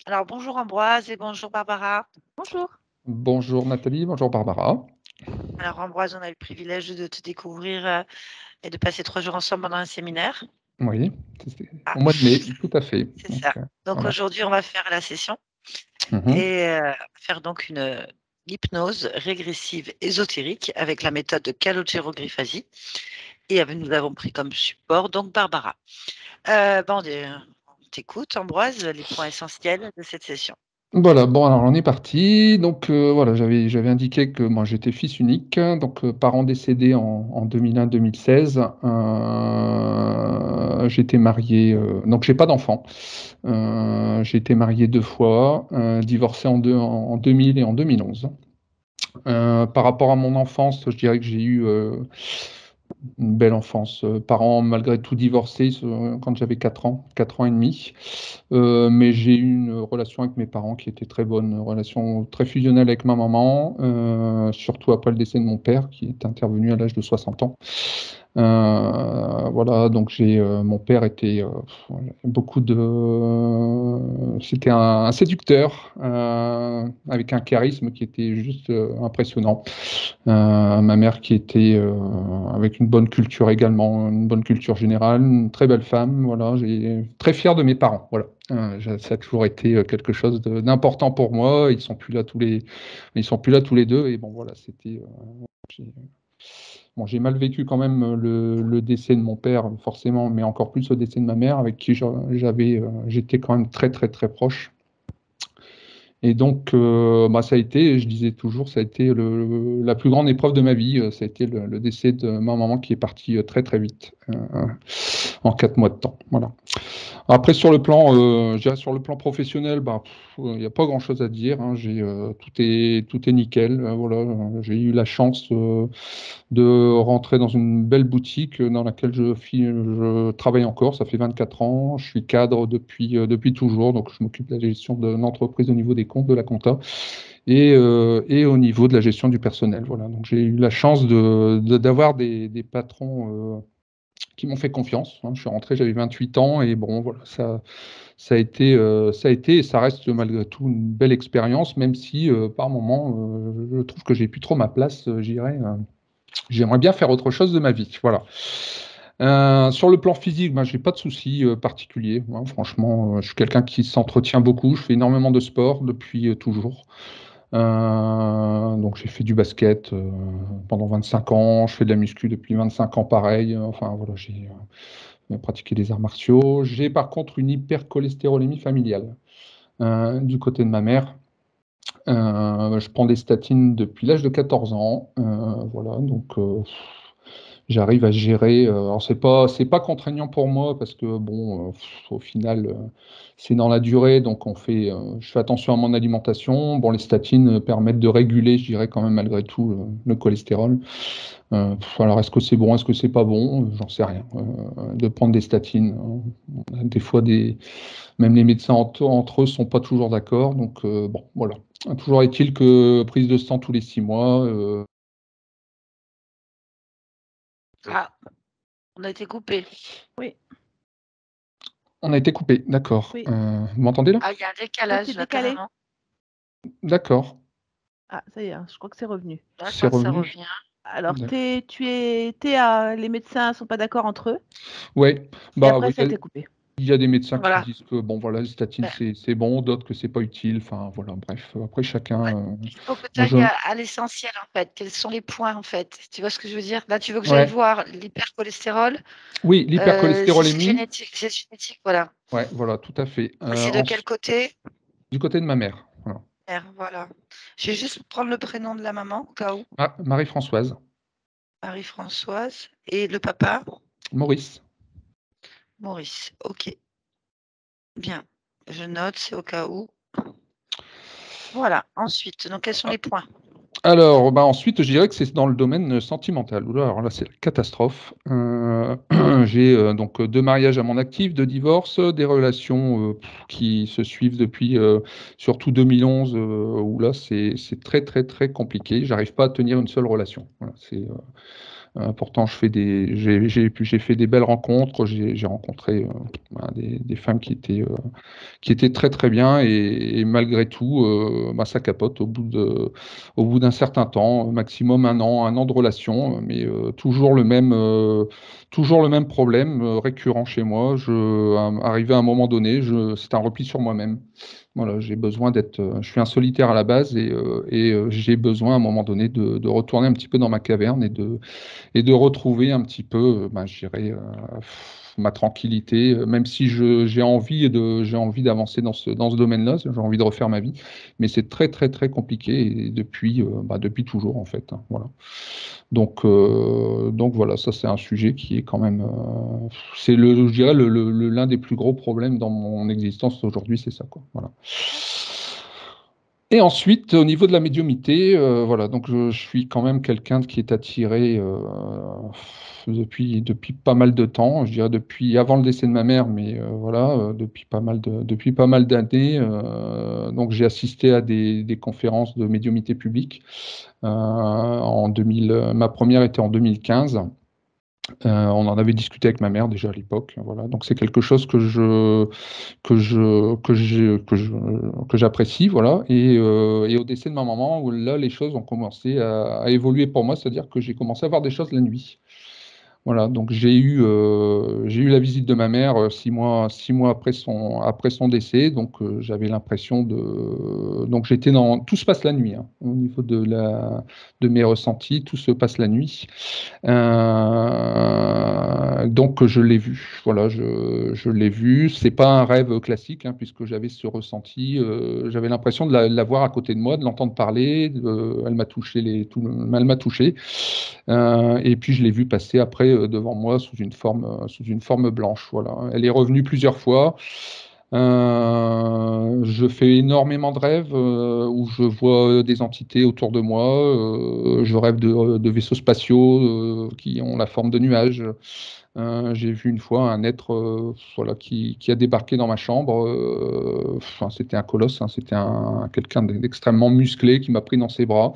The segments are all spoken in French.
Alors bonjour Ambroise et bonjour Barbara. Bonjour. Bonjour Nathalie, bonjour Barbara. Alors Ambroise, on a eu le privilège de te découvrir et de passer 3 jours ensemble pendant un séminaire. Oui, c'était Ah, au mois de mai, tout à fait. c'est Donc, ça. Donc voilà. aujourd'hui, on va faire la session Mhm. et faire donc une hypnose régressive ésotérique avec la méthode de calogérographasie. Et nous avons pris comme support donc Barbara. On t'écoute Ambroise, les points essentiels de cette session. Voilà, bon alors on est parti. Donc voilà, j'avais indiqué que moi j'étais fils unique, donc parents décédés en 2001-2016. J'étais marié, donc j'ai pas d'enfant. J'ai été marié 2 fois, divorcé en 2000 et en 2011. Par rapport à mon enfance, je dirais que j'ai eu une belle enfance. Parents malgré tout divorcés quand j'avais 4 ans et demi. Mais j'ai eu une relation avec mes parents qui était très bonne, une relation très fusionnelle avec ma maman, surtout après le décès de mon père qui est intervenu à l'âge de 60 ans. Voilà, donc mon père était voilà, beaucoup de, c'était un séducteur avec un charisme qui était juste impressionnant. Ma mère qui était avec une bonne culture également, une bonne culture générale, une très belle femme. Voilà, j'ai très fier de mes parents. Voilà, ça a toujours été quelque chose d'important pour moi. Ils sont plus là tous les deux. Et bon, voilà, j'ai- bon, j'ai mal vécu quand même le décès de mon père, forcément, mais encore plus le décès de ma mère, avec qui j'étais quand même très, très, très proche. Et donc, bah, ça a été, je disais toujours, ça a été la plus grande épreuve de ma vie. Ça a été le décès de ma maman qui est partie très très vite, en 4 mois de temps. Voilà. Après, je dirais sur le plan professionnel, bah, il n'y a pas grand-chose à dire, hein. Tout est nickel. Voilà, j'ai eu la chance de rentrer dans une belle boutique dans laquelle je travaille encore. Ça fait 24 ans. Je suis cadre depuis toujours. Donc, je m'occupe de la gestion de l'entreprise au niveau des comptes, de la compta et au niveau de la gestion du personnel. Voilà. Donc, j'ai eu la chance d'avoir des patrons qui m'ont fait confiance, hein. Je suis rentré, j'avais 28 ans et bon, voilà, ça a été et ça reste malgré tout une belle expérience, même si par moments, je trouve que j'ai plus trop ma place, j'aimerais bien faire autre chose de ma vie. Voilà. Sur le plan physique, ben, j'ai pas de soucis particuliers, hein. Franchement, je suis quelqu'un qui s'entretient beaucoup. Je fais énormément de sport depuis toujours. Donc j'ai fait du basket pendant 25 ans. Je fais de la muscu depuis 25 ans, pareil. Enfin voilà, j'ai pratiqué des arts martiaux. J'ai par contre une hypercholestérolémie familiale du côté de ma mère. Je prends des statines depuis l'âge de 14 ans. Voilà, donc j'arrive à gérer. Alors c'est pas contraignant pour moi parce que bon, au final, c'est dans la durée, donc je fais attention à mon alimentation. Bon, les statines permettent de réguler, je dirais quand même malgré tout le cholestérol. Alors est-ce que c'est bon, est-ce que c'est pas bon? J'en sais rien. De prendre des statines, hein. Des fois même les médecins entre eux sont pas toujours d'accord. Donc bon, voilà. Toujours est-il que prise de sang tous les 6 mois. Ah, on a été coupé. Oui, On a été coupé, d'accord. oui. Vous m'entendez là? Ah, il y a un Oui, décalage c'est là décalé. carrément. D'accord, Ah, ça y est, hein, je crois que c'est revenu. c'est D'accord, ça revenu. revient. Alors, D'accord. les médecins sont pas d'accord entre eux, Ouais, et bah après, oui, ça a été coupé. il y a des médecins qui Voilà. disent que bon voilà, les statines Ben, c'est bon, d'autres que c'est pas utile. Enfin voilà, bref. Après ouais. chacun. Il faut que tu Moi je. ailles à l'essentiel en fait. Quels sont les points en fait? Tu vois ce que je veux dire? Là, tu veux que j'aille Ouais. voir l'hypercholestérol. Oui, C'est l'hypercholestérolémie. génétique. C'est génétique, voilà. Ouais, voilà, tout à fait. Et c'est de quel côté? Du côté de ma mère. Voilà. R, voilà. Je vais juste prendre le prénom de la maman au cas où. Marie-Françoise. Marie-Françoise. Et le papa? Maurice. Maurice. Ok. Bien. Je note, c'est au cas où. Voilà. Ensuite, donc quels sont les points? Alors, bah, ensuite, je dirais que c'est dans le domaine sentimental. Oula, alors là, c'est la catastrophe. J'ai donc 2 mariages à mon actif, 2 divorces, des relations qui se suivent depuis surtout 2011, où là, c'est très, très, très compliqué. J'arrive pas à tenir une seule relation. Voilà, Pourtant, j'ai fait des belles rencontres. J'ai rencontré des femmes qui étaient très très bien et malgré tout, ça capote au bout d'un certain temps, maximum un an de relation, mais toujours le même problème récurrent chez moi. Arrivé à un moment donné, c'est un repli sur moi-même. Voilà, j'ai besoin je suis un solitaire à la base et j'ai besoin à un moment donné de retourner un petit peu dans ma caverne et de retrouver un petit peu, je dirais, ma tranquillité, même si j'ai envie d'avancer dans ce domaine-là, j'ai envie de refaire ma vie, mais c'est très très très compliqué et depuis toujours en fait, hein, voilà. Donc voilà, ça c'est un sujet qui est quand même, je dirais l'un des plus gros problèmes dans mon existence aujourd'hui, c'est ça quoi, voilà. Et ensuite, au niveau de la médiumnité, voilà, donc je suis quand même quelqu'un qui est attiré depuis pas mal de temps, je dirais depuis avant le décès de ma mère, mais voilà, depuis pas mal d'années. Donc j'ai assisté à des conférences de médiumnité publique. Ma première était en 2015. On en avait discuté avec ma mère déjà à l'époque, voilà. Donc c'est quelque chose que j'apprécie, voilà. Et au décès de ma maman, où là les choses ont commencé à évoluer pour moi, c'est-à-dire que j'ai commencé à voir des choses la nuit. Voilà, donc j'ai eu la visite de ma mère 6 mois après son décès, donc j'avais l'impression donc tout se passe la nuit, hein, au niveau de mes ressentis, tout se passe la nuit. Donc je l'ai vu, voilà, je l'ai vu. C'est pas un rêve classique, hein, puisque j'avais ce ressenti, j'avais l'impression de la voir à côté de moi, de l'entendre parler. Elle m'a touché elle m'a touché. Et puis je l'ai vu passer après devant moi sous une forme blanche. Voilà. Elle est revenue plusieurs fois. Je fais énormément de rêves où je vois des entités autour de moi. Je rêve de vaisseaux spatiaux qui ont la forme de nuages. J'ai vu une fois un être voilà, qui a débarqué dans ma chambre. C'était un colosse, hein, c'était quelqu'un d'extrêmement musclé qui m'a pris dans ses bras.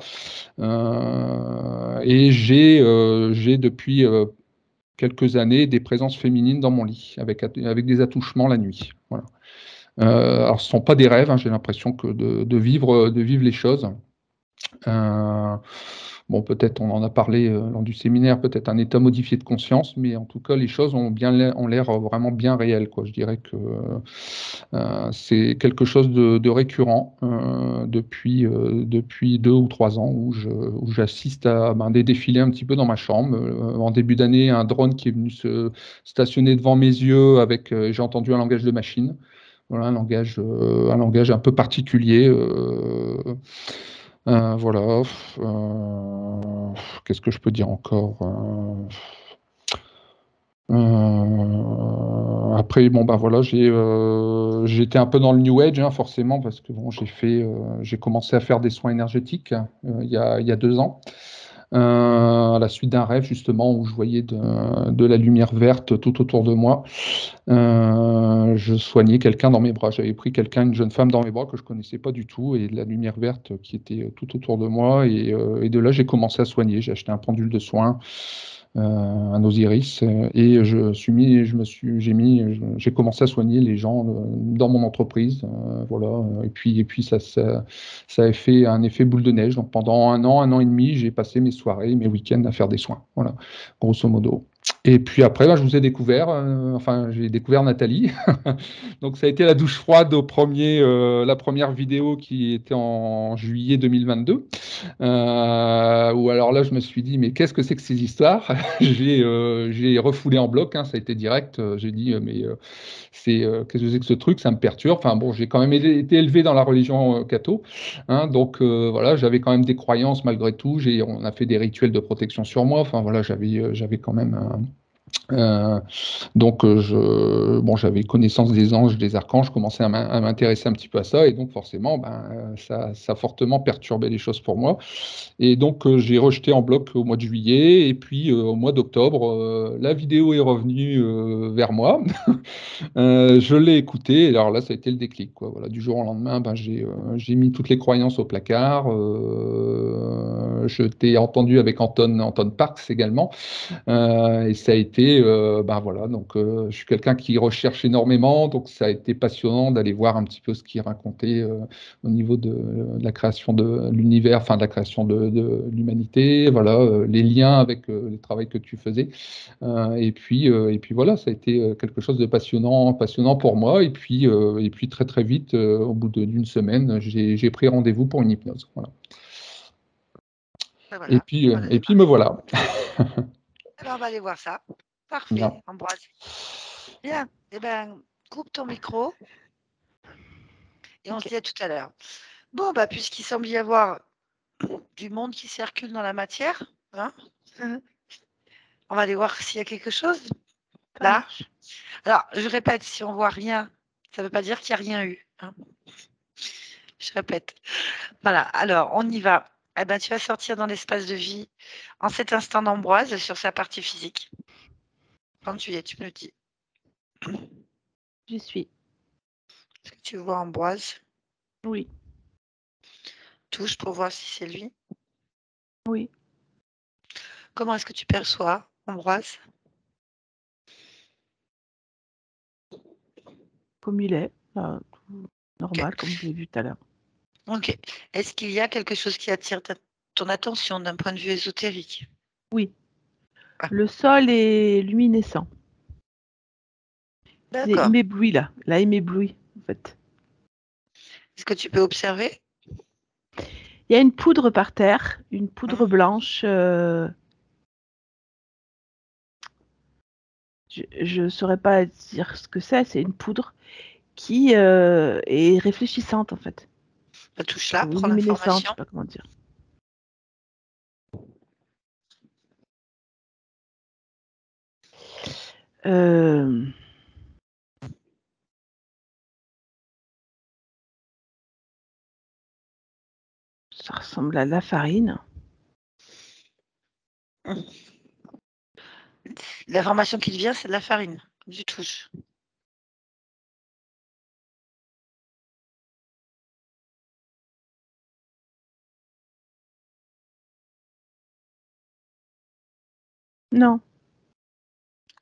Et j'ai depuis quelques années des présences féminines dans mon lit, avec des attouchements la nuit. Voilà. Alors, ce ne sont pas des rêves, hein, j'ai l'impression que de vivre les choses. Bon, peut-être on en a parlé lors du séminaire, peut-être un état modifié de conscience, mais en tout cas, les choses ont l'air vraiment bien réelles, quoi. Je dirais que c'est quelque chose de récurrent depuis 2 ou 3 ans où j'assiste à des défilés un petit peu dans ma chambre. En début d'année, un drone qui est venu se stationner devant mes yeux j'ai entendu un langage de machine. Voilà, un langage un peu particulier. Voilà. Qu'est-ce que je peux dire encore après, bon, voilà, j'étais un peu dans le New Age, hein, forcément, parce que bon, j'ai commencé à faire des soins énergétiques il y a 2 ans, à la suite d'un rêve, justement, où je voyais de la lumière verte tout autour de moi. Je soignais quelqu'un dans mes bras. J'avais pris une jeune femme dans mes bras que je connaissais pas du tout, et de la lumière verte qui était tout autour de moi. Et de là, j'ai commencé à soigner. J'ai acheté un pendule de soins, un Osiris, et j'ai commencé à soigner les gens dans mon entreprise. Voilà. Et puis ça a fait un effet boule de neige. Donc pendant un an et demi, j'ai passé mes soirées, mes week-ends à faire des soins. Voilà, grosso modo. Et puis après, je vous ai découvert, j'ai découvert Nathalie. Donc ça a été la douche froide la première vidéo qui était en juillet 2022. Où alors là, je me suis dit, mais qu'est-ce que c'est que ces histoires? J'ai refoulé en bloc, hein, ça a été direct. J'ai dit, qu'est-ce que c'est que ce truc? Ça me perturbe. Enfin bon, j'ai quand même été élevé dans la religion catho, hein, donc voilà, j'avais quand même des croyances malgré tout. On a fait des rituels de protection sur moi. Enfin voilà, j'avais quand même Donc, j'avais connaissance des anges, des archanges, je commençais à m'intéresser un petit peu à ça, et donc forcément, ça a fortement perturbé les choses pour moi. Et donc, j'ai rejeté en bloc au mois de juillet, et puis au mois d'octobre, la vidéo est revenue vers moi. Je l'ai écoutée, et alors là, ça a été le déclic, quoi. Voilà, du jour au lendemain, j'ai mis toutes les croyances au placard. Je t'ai entendu avec Anton Parks également. Et ça a été, voilà, donc je suis quelqu'un qui recherche énormément, donc ça a été passionnant d'aller voir un petit peu ce qu'il racontait au niveau de la création de l'univers, enfin de la création de l'humanité, voilà, les liens avec le travail que tu faisais. Et puis voilà, ça a été quelque chose de passionnant pour moi. Et puis très très vite, au bout d'une semaine, j'ai pris rendez-vous pour une hypnose. Voilà. Ben Et voilà, puis, voilà, et puis me voilà. eh ben, on va aller voir ça. Parfait, Bien. Ambroise. Bien. Eh ben, coupe ton micro et on se dit à tout à l'heure. Bon, puisqu'il semble y avoir du monde qui circule dans la matière, hein, on va aller voir s'il y a quelque chose Ça là. marche. Alors, je répète, si on voit rien, ça ne veut pas dire qu'il n'y a rien eu, hein. Je répète. Voilà, alors on y va. Eh ben, tu vas sortir dans l'espace de vie en cet instant d'Ambroise sur sa partie physique. Quand tu y es, tu me le dis. J'y suis. Est-ce que tu vois Ambroise? Oui. Touche pour voir si c'est lui. Oui. Comment est-ce que tu perçois Ambroise? Comme il est. Normal, comme je l'ai vu tout à l'heure. Ok. Est-ce qu'il y a quelque chose qui attire ton attention d'un point de vue ésotérique? Oui. Ah. Le sol est luminescent. Il D'accord. m'éblouit là. Là, il m'éblouit, en fait. Est-ce que tu peux observer? Il y a une poudre par terre, une poudre blanche. Je ne saurais pas dire ce que c'est. C'est une poudre qui est réfléchissante, en fait. Touche là, Ou prends luminescente, je l'information. sais pas comment dire. Ça ressemble à la farine. L'information qui te vient, c'est de la farine, du touche. Non,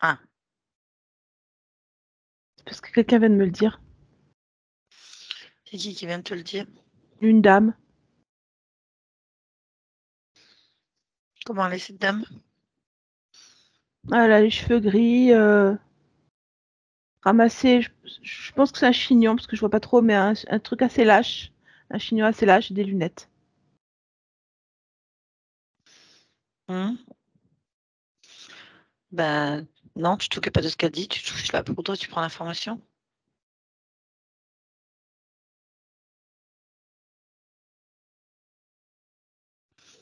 Ah, c'est parce que quelqu'un vient de me le dire. c'est qui vient de te le dire? Une dame. Comment elle est cette dame? Elle a les cheveux gris, ramassés. Je pense que c'est un chignon, parce que je vois pas trop, mais un truc assez lâche. Un chignon assez lâche et des lunettes. Ben non, tu t'occupes pas de ce qu'elle dit, tu touches la poudre, tu prends l'information.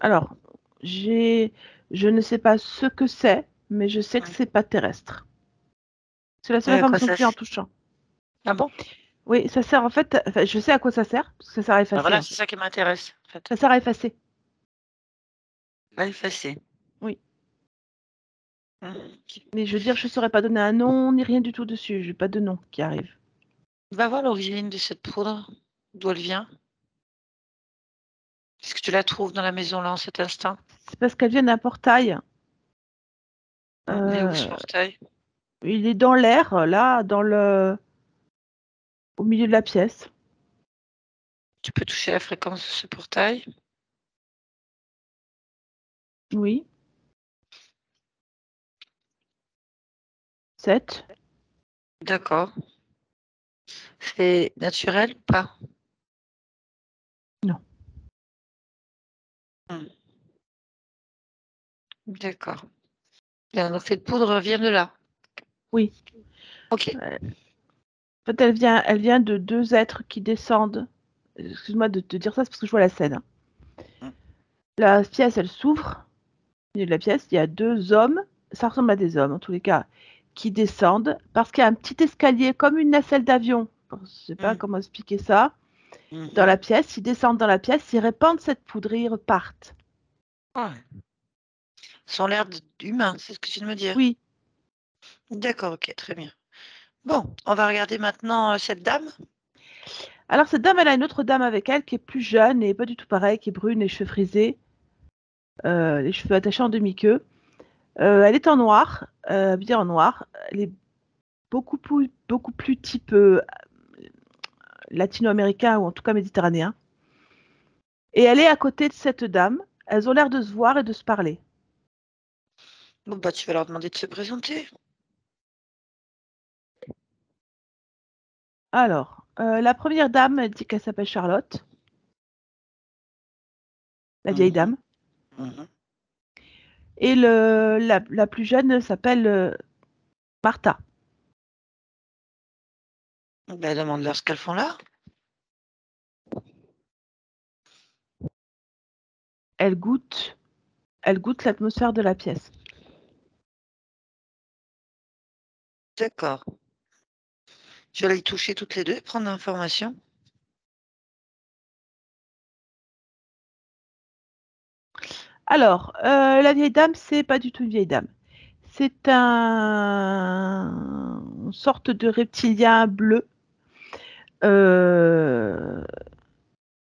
Alors, je ne sais pas ce que c'est, mais je sais que c'est pas terrestre. C'est la seule À quoi information ça que j'ai en sert? touchant. Ah bon? Oui, ça sert en fait. Enfin, je sais à quoi ça sert, parce que ça sert à Ben effacer. voilà, Hein. c'est ça qui m'intéresse, en fait. Ça sert à effacer. À effacer. Oui. Ok. Mais je veux dire, je saurais pas donner un nom ni rien du tout dessus. J'ai pas de nom qui arrive. Va voir l'origine de cette poudre, d'où elle vient. Est-ce que tu la trouves dans la maison là en cet instant? C'est parce qu'elle vient d'un portail. Il est où ce Euh, portail? il est dans l'air, là, au milieu de la pièce. Tu peux toucher la fréquence de ce portail? Oui. 7. D'accord. C'est naturel ou pas? Non. D'accord. Bien, donc cette poudre vient de là. Oui. Ok. En fait, elle vient de 2 êtres qui descendent. Excuse-moi de te dire ça, c'est parce que je vois la scène. Mm. La pièce, elle s'ouvre. Au milieu de la pièce, il y a 2 hommes ça ressemble à des hommes en tous les cas, qui descendent parce qu'il y a un petit escalier comme une nacelle d'avion. Je ne sais pas Mm. comment expliquer ça. Mhm. Dans la pièce, ils descendent dans la pièce, ils répandent cette poudre et ils repartent. Ouais. Ils ont l'air d'humains, c'est ce que tu viens de me dire. Oui. D'accord, ok, très bien. Bon, on va regarder maintenant cette dame. Alors cette dame, elle a une autre dame avec elle qui est plus jeune et pas du tout pareille, qui est brune, les cheveux frisés, les cheveux attachés en demi-queue. Elle est en noir, bien en noir. Elle est beaucoup plus type latino-américain ou en tout cas méditerranéen. Et elle est à côté de cette dame. Elles ont l'air de se voir et de se parler. Bon, bah, tu vas leur demander de se présenter. Alors, la première dame, elle dit qu'elle s'appelle Charlotte, la vieille Mhm, dame. mhm. Et la plus jeune s'appelle Martha. Bah, demande-leur ce qu'elles font là. Elle goûte, elle goûte l'atmosphère de la pièce. D'accord. Je vais les toucher toutes les deux, prendre l'information. Alors, la vieille dame, c'est pas du tout une vieille dame. C'est une sorte de reptilien bleu. Euh,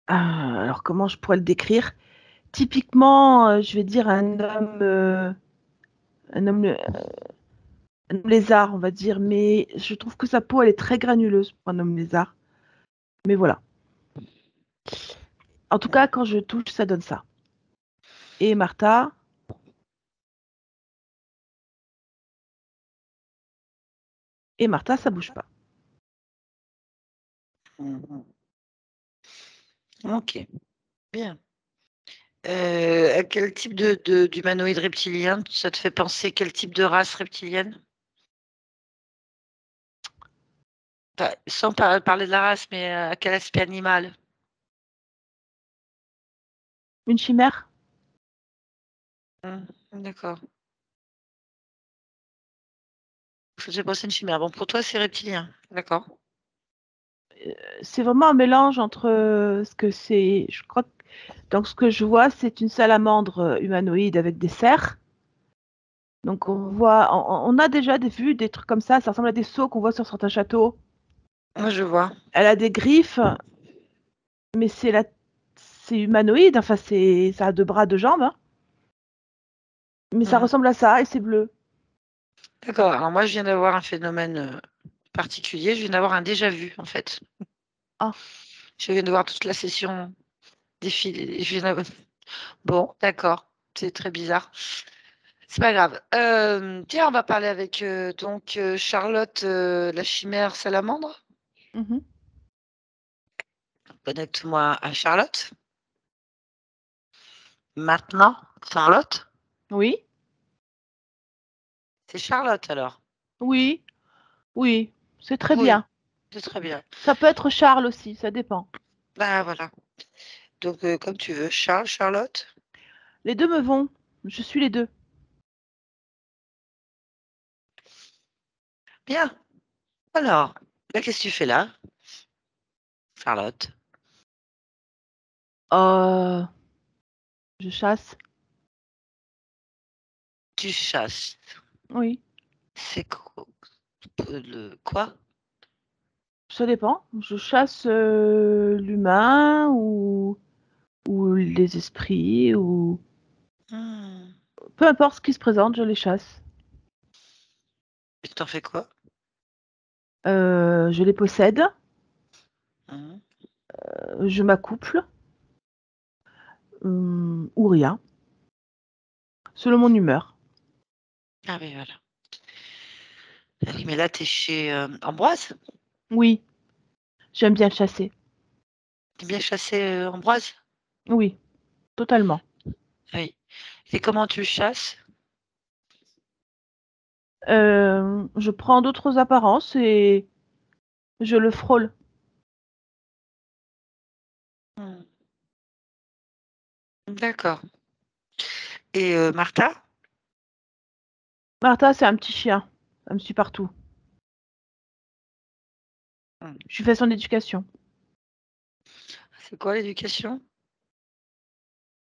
alors, comment je pourrais le décrire? Typiquement, je vais dire un homme, un homme lézard, on va dire, mais je trouve que sa peau, elle est très granuleuse pour un homme lézard. Mais voilà. En tout cas, quand je touche, ça donne ça. Et Martha, ça bouge pas. Mhm. Ok, bien. À quel type d'humanoïde reptilien ça te fait penser? Quel type de race reptilienne? Enfin, sans parler de la race, mais à quel aspect animal? Une chimère? D'accord. Je sais pas, c'est une chimère. Bon, pour toi, c'est reptilien. D'accord. C'est vraiment un mélange entre ce que c'est. Je crois que donc ce que je vois, c'est une salamandre humanoïde avec des serres. Donc on a déjà vues des trucs comme ça ressemble à des seaux qu'on voit sur certains châteaux. Moi, je vois. Elle a des griffes, mais c'est humanoïde, enfin ça a deux bras, deux jambes, hein. Mais ça Mhm. ressemble à ça et c'est bleu. D'accord. Alors moi, je viens d'avoir un phénomène particulier. Je viens d'avoir un déjà-vu, en fait. Ah, Je viens de voir toute la session défiler. Bon, d'accord. C'est très bizarre. C'est pas grave. Tiens, on va parler avec donc Charlotte, la chimère salamandre. mhm. Connecte-moi à Charlotte. Maintenant, Charlotte. Oui, C'est Charlotte alors. oui, oui, c'est très Oui, bien. c'est très bien. Ça peut être Charles aussi, ça dépend. Bah voilà. Donc comme tu veux, Charles, Charlotte. Les deux me vont. Je suis les deux. Bien. Alors, bah, qu'est-ce que tu fais là, Charlotte? Euh, je chasse. Tu chasses. Oui, C'est quoi? Le quoi? ça dépend. Je chasse l'humain ou les esprits ou Hmm. peu importe ce qui se présente, je les chasse. Et t'en fais quoi? Je les possède, Hmm. je m'accouple ou rien, selon mon humeur. Ah oui, voilà. Ah oui, mais là, t'es chez Ambroise? Oui, j'aime bien chasser. T'es bien chassé Ambroise? Oui, totalement. Oui. Et comment tu chasses? Je prends d'autres apparences et je le frôle. Hmm. D'accord. Et Martha? Martha, c'est un petit chien. Ça me suit partout. Hmm. Je lui fais son éducation. C'est quoi l'éducation?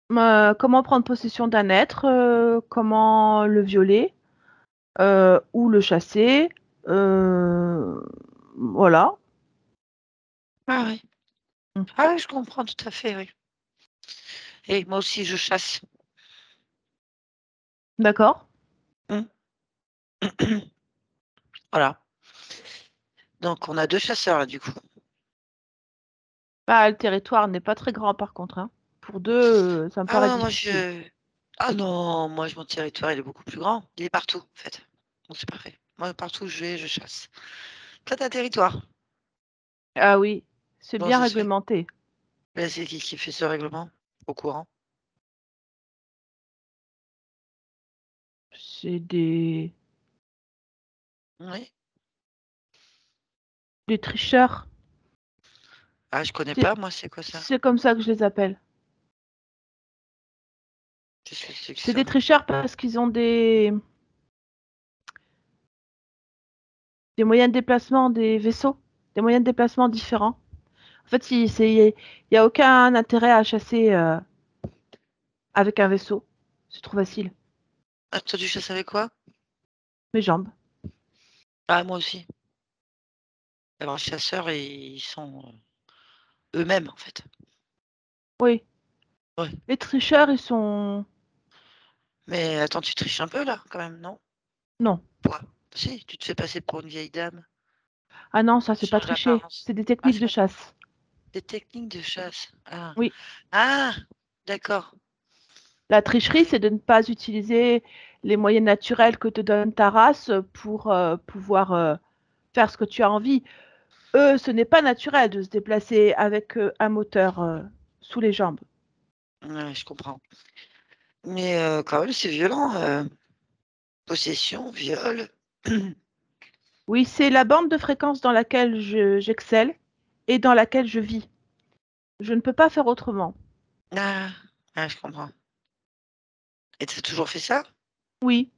Comment prendre possession d'un être, comment le violer, ou le chasser. Voilà. Ah oui. Mm. Ah oui, je comprends tout à fait, oui. Et moi aussi, je chasse. D'accord. Hmm. Voilà. Donc, on a 2 chasseurs, là, du coup. Bah, le territoire n'est pas très grand par contre, hein. Pour deux, ça me Ah paraît non, moi, difficile. Ah non, moi, mon territoire, il est beaucoup plus grand. Il est partout, en fait. Donc, c'est parfait. Moi, partout où je vais, je chasse. Toi, t'as un territoire. Ah oui, c'est Bon, bien ça se fait. réglementé. Là, c'est qui fait ce règlement? Au courant. C'est Oui. des tricheurs. Ah, je connais C'est pas, moi, c'est quoi ça? c'est comme ça que je les appelle. Qu'est-ce que c'est que C'est des ça? tricheurs parce qu'ils ont des moyens de déplacement des vaisseaux, des moyens de déplacement différents. En fait, il y a aucun intérêt à chasser avec un vaisseau. C'est trop facile. Ah, toi, tu chasses avec quoi? Mes jambes. Ah, moi aussi. Alors, les chasseurs, ils sont eux-mêmes, en fait. Oui. Ouais. Les tricheurs, ils sont... Mais attends, tu triches un peu, là, quand même, non? Non. Quoi? Si, tu te fais passer pour une vieille dame. Ah non, ça, Tu c'est pas changes tricher. d'apparence. C'est des Ah, techniques c'est de pas chasse. des techniques de chasse. Ah, Oui. ah, d'accord. La tricherie, Ouais. c'est de ne pas utiliser les moyens naturels que te donne ta race pour pouvoir faire ce que tu as envie. Eux, ce n'est pas naturel de se déplacer avec un moteur sous les jambes. Ouais, je comprends. Mais quand même, c'est violent. Possession, viol. Oui, c'est la bande de fréquence dans laquelle j'excelle et dans laquelle je vis. Je ne peux pas faire autrement. Ah, ah, je comprends. Et tu as toujours fait ça? Oui,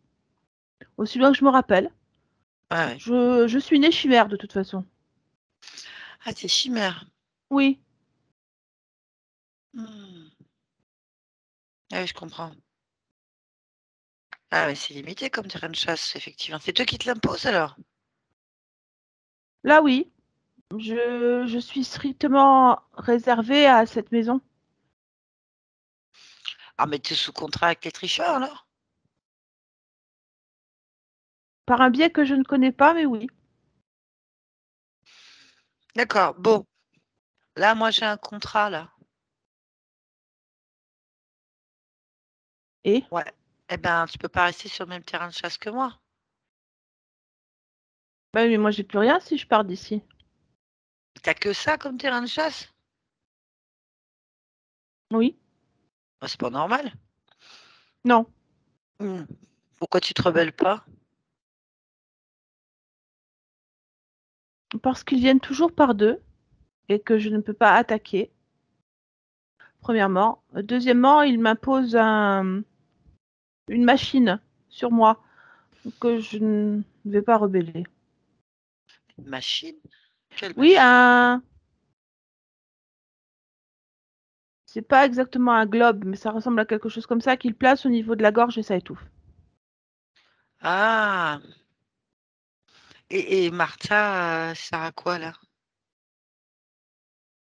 aussi loin que je me rappelle. Ah, ouais. Je suis née chimère de toute façon. Ah, t'es chimère. Oui, Hmm. Ah, oui, je comprends. Ah, ouais, c'est limité comme terrain de chasse, effectivement. C'est toi qui te l'imposes alors? là oui. Je suis strictement réservée à cette maison. Ah, mais t'es sous contrat avec les tricheurs alors? Par un biais que je ne connais pas, mais oui. D'accord, bon. Là, moi, j'ai un contrat, là. Et Ouais. Eh ben, tu peux pas rester sur le même terrain de chasse que moi. bah, mais moi, j'ai plus rien si je pars d'ici. T'as que ça comme terrain de chasse? Oui, Bah, c'est pas normal. non. Hmm. Pourquoi tu te rebelles pas? Parce qu'ils viennent toujours par deux et que je ne peux pas attaquer, premièrement. Deuxièmement, ils m'imposent une machine sur moi que je ne vais pas rebeller. Une machine? Quelle Oui, machine? c'est pas exactement un globe, mais ça ressemble à quelque chose comme ça qu'il place au niveau de la gorge et ça étouffe. Ah! Et Martha, ça sert à quoi là?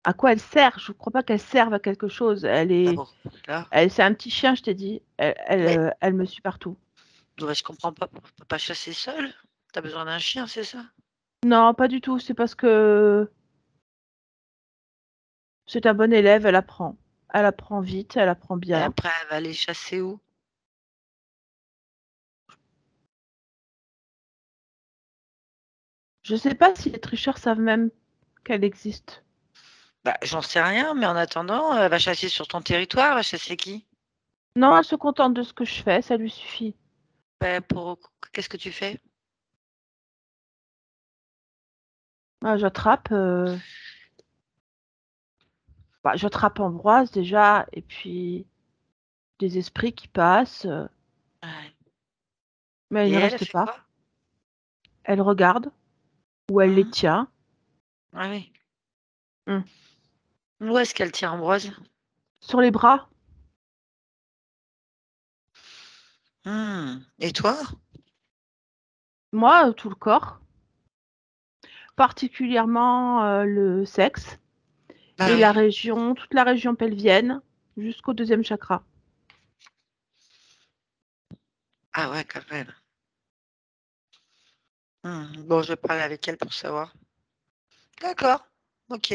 À quoi elle sert? Je ne crois pas qu'elle serve à quelque chose. D'abord, là. C'est un petit chien, je t'ai dit. Mais Elle me suit partout. ouais, je comprends pas. Tu peux pas chasser seul? T'as besoin d'un chien, c'est ça? Non, pas du tout. C'est parce que c'est un bon élève, elle apprend. Elle apprend vite, elle apprend Et bien. après, elle va aller chasser où? Je sais pas si les tricheurs savent même qu'elle existe. Bah, j'en sais rien, mais en attendant, elle va chasser sur ton territoire. Elle va chasser qui? Non, elle se contente de ce que je fais, ça lui suffit. Bah, qu'est-ce que tu fais? J'attrape, j'attrape Ambroise déjà, et puis des esprits qui passent. Ouais. Mais elle Et ne elle reste fait pas. quoi? Elle regarde ou elle les Mmh. tient. Ah oui. Mmh. Où est-ce qu'elle tient Ambroise? Sur les bras. Et toi? Moi, tout le corps, particulièrement le sexe Bah et oui. toute la région pelvienne jusqu'au deuxième chakra. Ah ouais, quand même. Bon, je vais parler avec elle pour savoir. D'accord. Ok.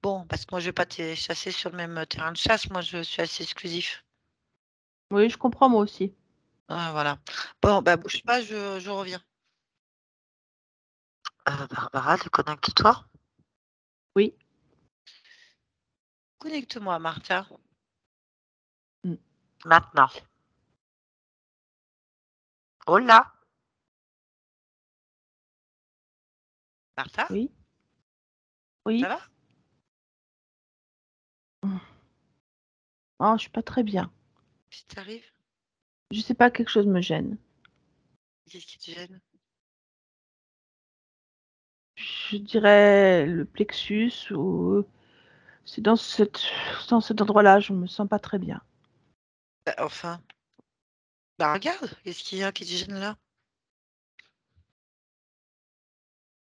Bon, parce que moi, je vais pas te chasser sur le même terrain de chasse. Moi, je suis assez exclusif. Oui, je comprends moi aussi. Ah, voilà. Bon, bah bouge pas, je reviens. Barbara, déconnecte-toi. Oui. Connecte-moi, Martha. Mm. Maintenant. Oh là. Martha, Oui. ça Oui. va? Oh, je suis pas très bien. Qu'est-ce qui t'arrive? Je sais pas, quelque chose me gêne. Qu'est-ce qui te gêne? Je dirais le plexus ou c'est dans cet endroit-là, je me sens pas très bien. Bah, enfin. Bah regarde, qu'est-ce qu'il y a qui te gêne là?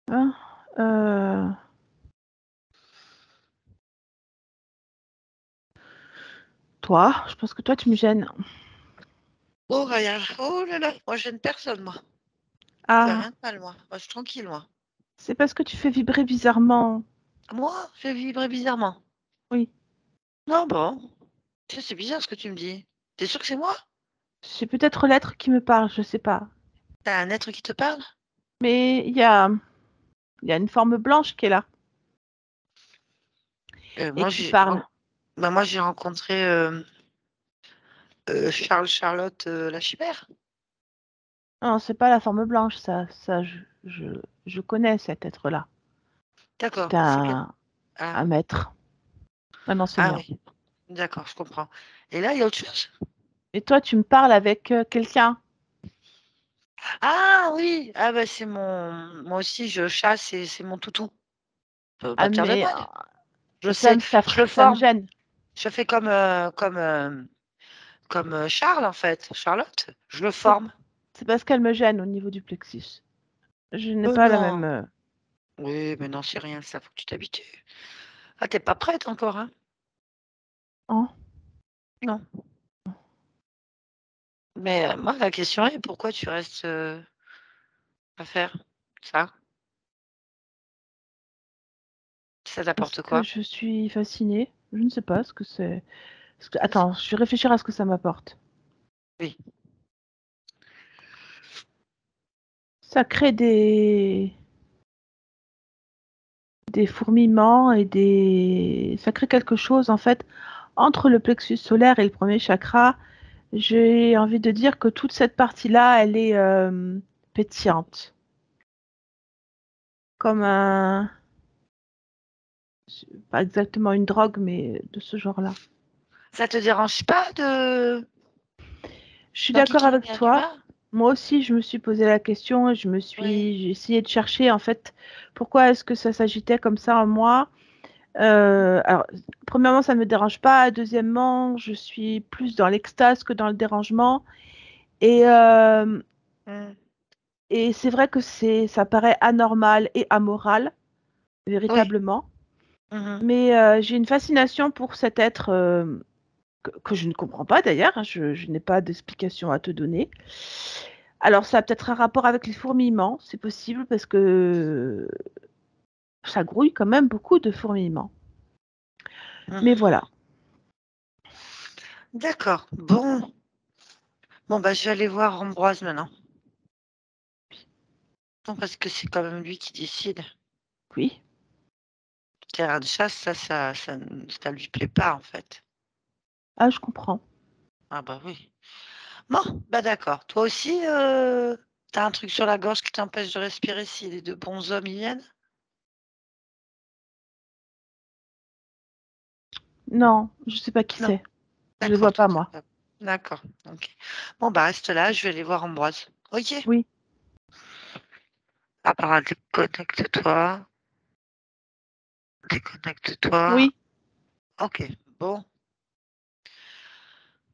Hein. Euh, Toi, je pense que toi tu me gênes. Oh, regarde. Oh là là. Moi, je gêne personne, moi. Je fais Ah, rien de mal, moi. Moi, je suis tranquille, moi. c'est parce que tu fais vibrer bizarrement. Moi, je vibrais bizarrement. Oui. Non, bon. Tu sais, c'est bizarre ce que tu me dis. T'es sûr que c'est moi? C'est peut-être l'être qui me parle, je sais pas. T'as un être qui te parle? Mais il y a une forme blanche qui est là et Moi, qui parle. moi, j'ai rencontré Charlotte la chimère. Non, c'est pas la forme blanche, ça, je connais cet être-là. D'accord. C'est C'est quel... un Ah, maître, un ah enseignant. oui. D'accord, je comprends. Et là, il y a autre chose? Et toi, tu me parles avec quelqu'un. Ah oui. Ah bah c'est mon. Moi aussi, je chasse et c'est mon toutou. Ça veut pas Ah, te faire de mais mal. Je ça, sais. me- ça, Je le ça me forme. gêne. Je fais comme Charles en fait. Charlotte. Je le C'est forme. c'est parce qu'elle me gêne au niveau du plexus. Je n'ai pas la Non. même. Oui, mais non, c'est rien, ça faut que tu t'habitues. Ah, t'es pas prête encore, hein? Oh, Non. Mais moi, la question est pourquoi tu restes à faire ça? Ça parce t'apporte que quoi? je suis fascinée. Je ne sais pas ce que c'est. Attends, je vais réfléchir à ce que ça m'apporte. Oui. Ça crée des fourmillements et ça crée quelque chose en fait entre le plexus solaire et le premier chakra. J'ai envie de dire que toute cette partie-là, elle est pétillante, comme pas exactement une drogue, mais de ce genre-là. Ça te dérange pas de Je suis d'accord d'enquiquiner avec un toi. humain? Moi aussi, je me suis posé la question et Oui. j'ai essayé de chercher en fait pourquoi est-ce que ça s'agitait comme ça en moi. Alors, premièrement, ça ne me dérange pas. Deuxièmement, je suis plus dans l'extase que dans le dérangement. Et, euh, Mm. et c'est vrai que ça paraît anormal et amoral, Oui. véritablement. Mhm. Mais j'ai une fascination pour cet être que je ne comprends pas d'ailleurs. Hein, je n'ai pas d'explication à te donner. Alors, ça a peut-être un rapport avec les fourmillements, c'est possible, parce que ça grouille quand même beaucoup de fourmillements. Mais Mhm. voilà. D'accord. Bon. Bon, bah, je vais aller voir Ambroise maintenant. Non, parce que c'est quand même lui qui décide. Oui. Terrain de chasse, ça lui plaît pas, en fait. Ah, je comprends. Ah bah oui. Bon, bah d'accord. Toi aussi, t'as un truc sur la gorge qui t'empêche de respirer si les deux bons hommes y viennent? Non, je sais pas qui Non. c'est. Je le D'accord, vois toi, pas, moi. D'accord. Ok. Bon, bah reste là, je vais aller voir Ambroise. Ok. Oui. Ah, bah, déconnecte-toi. Déconnecte-toi. Oui. Ok. Bon.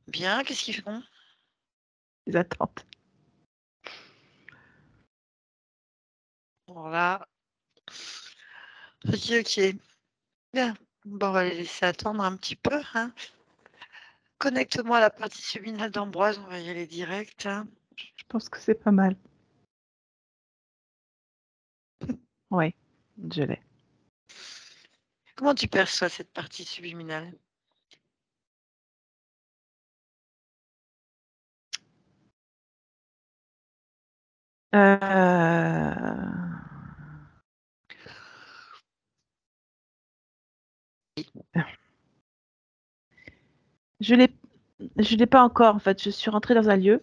Bien, qu'est-ce qu'ils font? Les attentes. Voilà. Ok, ok. Bien. Bon, on va les laisser attendre un petit peu. Hein. Connecte-moi à la partie subliminale d'Ambroise, on va y aller direct. Hein. Je pense que c'est pas mal. Oui, je l'ai. Comment tu perçois cette partie subliminale? Je l'ai pas encore en fait. Je suis rentrée dans un lieu.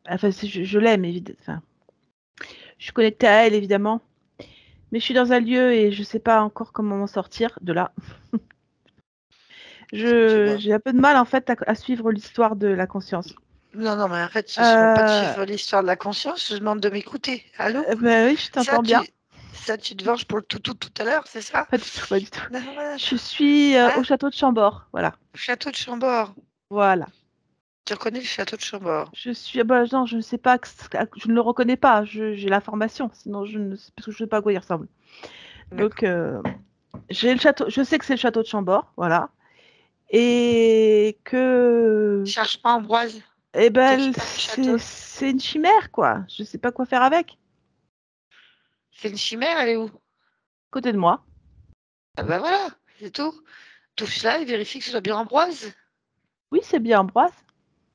Enfin, je l'aime évidemment. Enfin, je suis connectée à elle évidemment, mais je suis dans un lieu et je sais pas encore comment m'en sortir de là. Tu vois. J'ai un peu de mal en fait à suivre l'histoire de la conscience. Non, non, mais en fait, je ne demande pas de Euh, suivre l'histoire de la conscience, je demande de m'écouter. Allô? Ben oui, je Ça, t'entends bien. tu te venges pour le tout à l'heure, c'est ça? Pas du tout, pas du tout. Non, voilà. Je suis au Hein? château de Chambord, voilà. Château de Chambord. Voilà. Tu reconnais le château de Chambord? Je suis, bah, non, je ne sais pas, je ne le reconnais pas. J'ai l'information, sinon je ne sais parce que je ne sais pas à quoi il ressemble. D'accord. Donc j'ai le château, je sais que c'est le château de Chambord, voilà, et que, Cherche pas Ambroise. eh ben, T'occupes pas du château. c'est une chimère, quoi. Je sais pas quoi faire avec. C'est une chimère, elle est où? Côté de moi. Ah bah voilà, c'est tout. Touche là et vérifie que ce soit bien Ambroise. Oui, c'est bien Ambroise.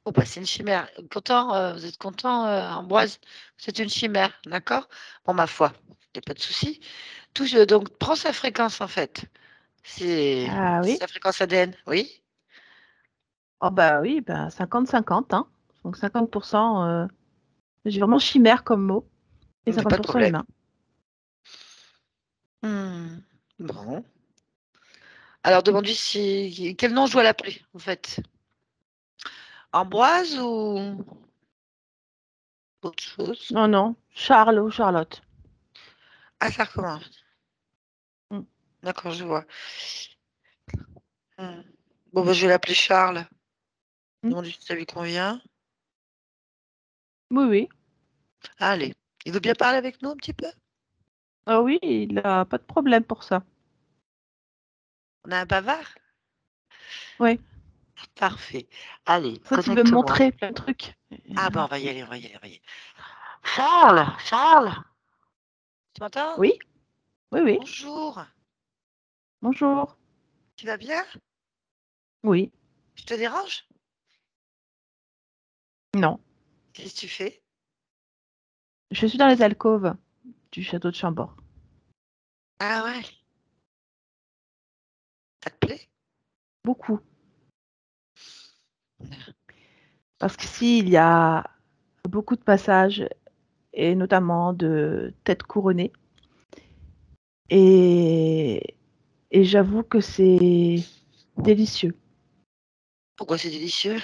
Bon, bah, c'est une chimère. Content, vous êtes content, Ambroise? C'est une chimère, d'accord? Bon, ma foi, il n'y a pas de souci. Touche, donc, prends sa fréquence, en fait. C'est Ah oui. sa fréquence ADN, oui? Oh bah oui, bah 50-50, hein. Donc 50%, j'ai vraiment chimère comme mot, et Il n'y a pas de 50% problème. humain. Bon. Alors, demande-lui si... quel nom je dois l'appeler, en fait? Ambroise ou autre chose? Non, non, Charles ou Charlotte. Ah, ça recommence. Mm. D'accord, je vois. Hmm. Bon, bah, je vais l'appeler Charles. Mm. Demande-lui si ça lui convient. Oui, oui. Allez. Il veut bien parler avec nous un petit peu? Ah oui, il a pas de problème pour ça. On a un bavard? Oui. Parfait. Allez, En fait, il veut me connecte-moi. montrer plein de trucs. Ah, bah, on va y aller, on va y aller, on va y aller. Charles, Charles, tu m'entends? Oui, oui, oui. Bonjour. Bonjour. Tu vas bien? Oui. Je te dérange? Non. Qu'est-ce que tu fais? Je suis dans les alcôves du château de Chambord. Ah ouais, ça te plaît? Beaucoup. Parce qu'ici, il y a beaucoup de passages, et notamment de têtes couronnées. Et, et j'avoue que c'est délicieux. Pourquoi c'est délicieux?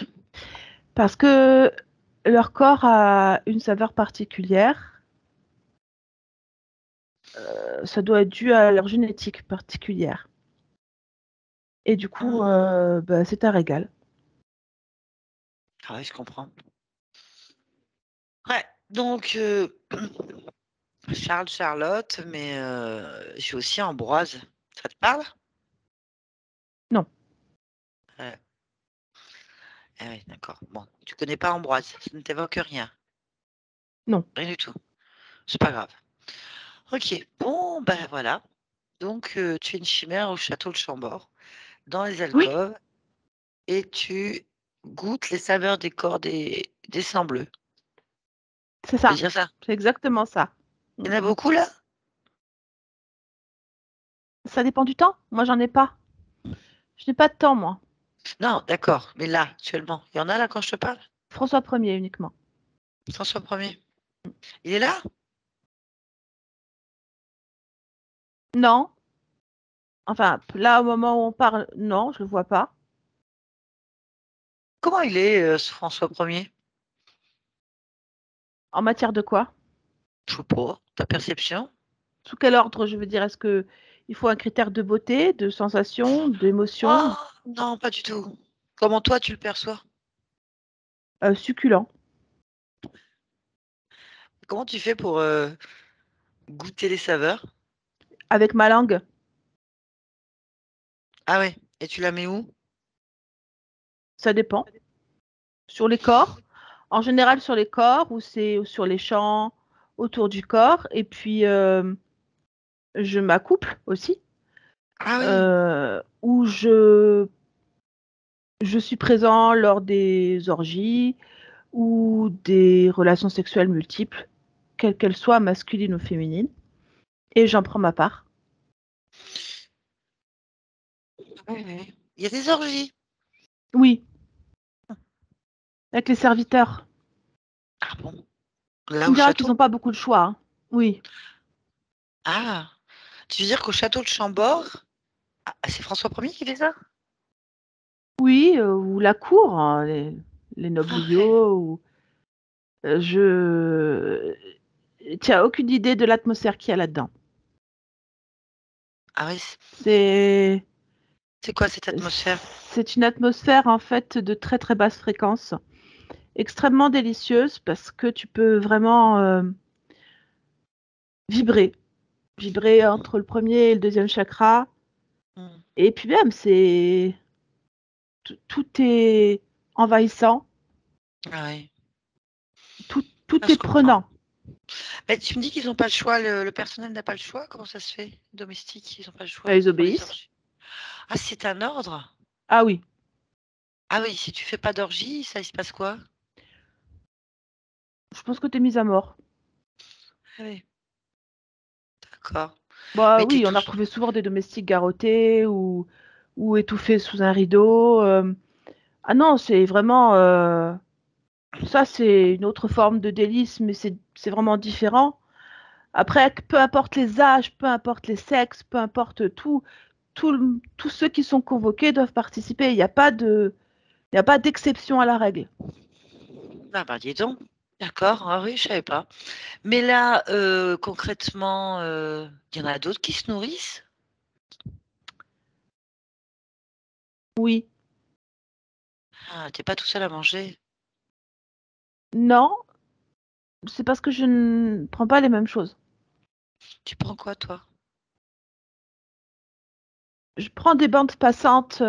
Parce que leur corps a une saveur particulière. Ça doit être dû à leur génétique particulière. Et du coup, bah, c'est un régal. Ah ouais, je comprends. Ouais, donc Charles, Charlotte, mais je suis aussi Ambroise. Ça te parle? Non, Ouais. Ah ouais, d'accord. Bon, tu connais pas Ambroise, ça ne t'évoque rien. non. Rien du tout. C'est pas grave. Ok, bon, ben voilà. Donc, tu es une chimère au château de Chambord, dans les Oui, alcôves, et tu goûtes les saveurs des corps des sangs bleus. c'est On peut ça. dire ça? C'est exactement ça. Il y en a Mm. beaucoup là? Ça dépend du temps. Moi, j'en ai pas. Je n'ai pas de temps, moi. Non, d'accord, mais là, actuellement, il y en a là quand je te parle? François Ier uniquement. François Premier. Il est là? Non. Enfin, là, au moment où on parle, non, je le vois pas. Comment il est, ce François Ier? En matière de quoi? Je sais pas, ta perception? Sous quel ordre, je veux dire, est-ce que il faut un critère de beauté, de sensation, d'émotion, Oh, non, pas du tout. Comment toi, tu le perçois? succulent? Comment tu fais pour goûter les saveurs? Avec ma langue, Ah ouais, et tu la mets où? ça dépend. Sur les corps, en général sur les corps, ou c'est sur les champs autour du corps, et puis je m'accouple aussi, Ah oui, où je suis présent lors des orgies ou des relations sexuelles multiples, quelles qu'elles soient, masculines ou féminines, et j'en prends ma part. oui, oui. Il y a des orgies. Oui, avec les serviteurs. Ah bon? Là Tu me au diras qu'ils château? n'ont pas beaucoup de choix, hein. Oui, Ah, tu veux dire qu'au château de Chambord, c'est François Ier qui fait ça? oui, ou la cour, hein, les Ah ouais. nobliaux, ou je... Tu n'as aucune idée de l'atmosphère qu'il y a là-dedans. Ah oui, C'est c'est quoi cette atmosphère? c'est une atmosphère en fait de très très basse fréquence, extrêmement délicieuse parce que tu peux vraiment vibrer, vibrer entre le premier et le deuxième chakra. Hmm. Et puis même, c'est tout est envahissant, Ah ouais. Ah, tout est je comprends. prenant. Mais tu me dis qu'ils n'ont pas le choix, le personnel n'a pas le choix? Comment ça se fait? Les domestiques, ils n'ont pas le choix Ben, ils pour les obéissent. orgies. Ah, c'est un ordre? Ah oui, Ah oui, si tu fais pas d'orgie, ça il se passe quoi? je pense que tu es mise à mort. Ah oui, d'accord. Bah Mais t'es oui, on a tous. retrouvé souvent des domestiques garrottés ou étouffés sous un rideau. Ah non, c'est vraiment ça, c'est une autre forme de délice, mais c'est vraiment différent. Après, peu importe les âges, peu importe les sexes, peu importe tous ceux qui sont convoqués doivent participer. Il y a pas d'exception à la règle. Ah bah dis donc. D'accord, ah oui, je savais pas. Mais là, concrètement, il y en a d'autres qui se nourrissent? Oui, Ah, t'es pas tout seul à manger. non, c'est parce que je ne prends pas les mêmes choses. Tu prends quoi, toi? Je prends des bandes passantes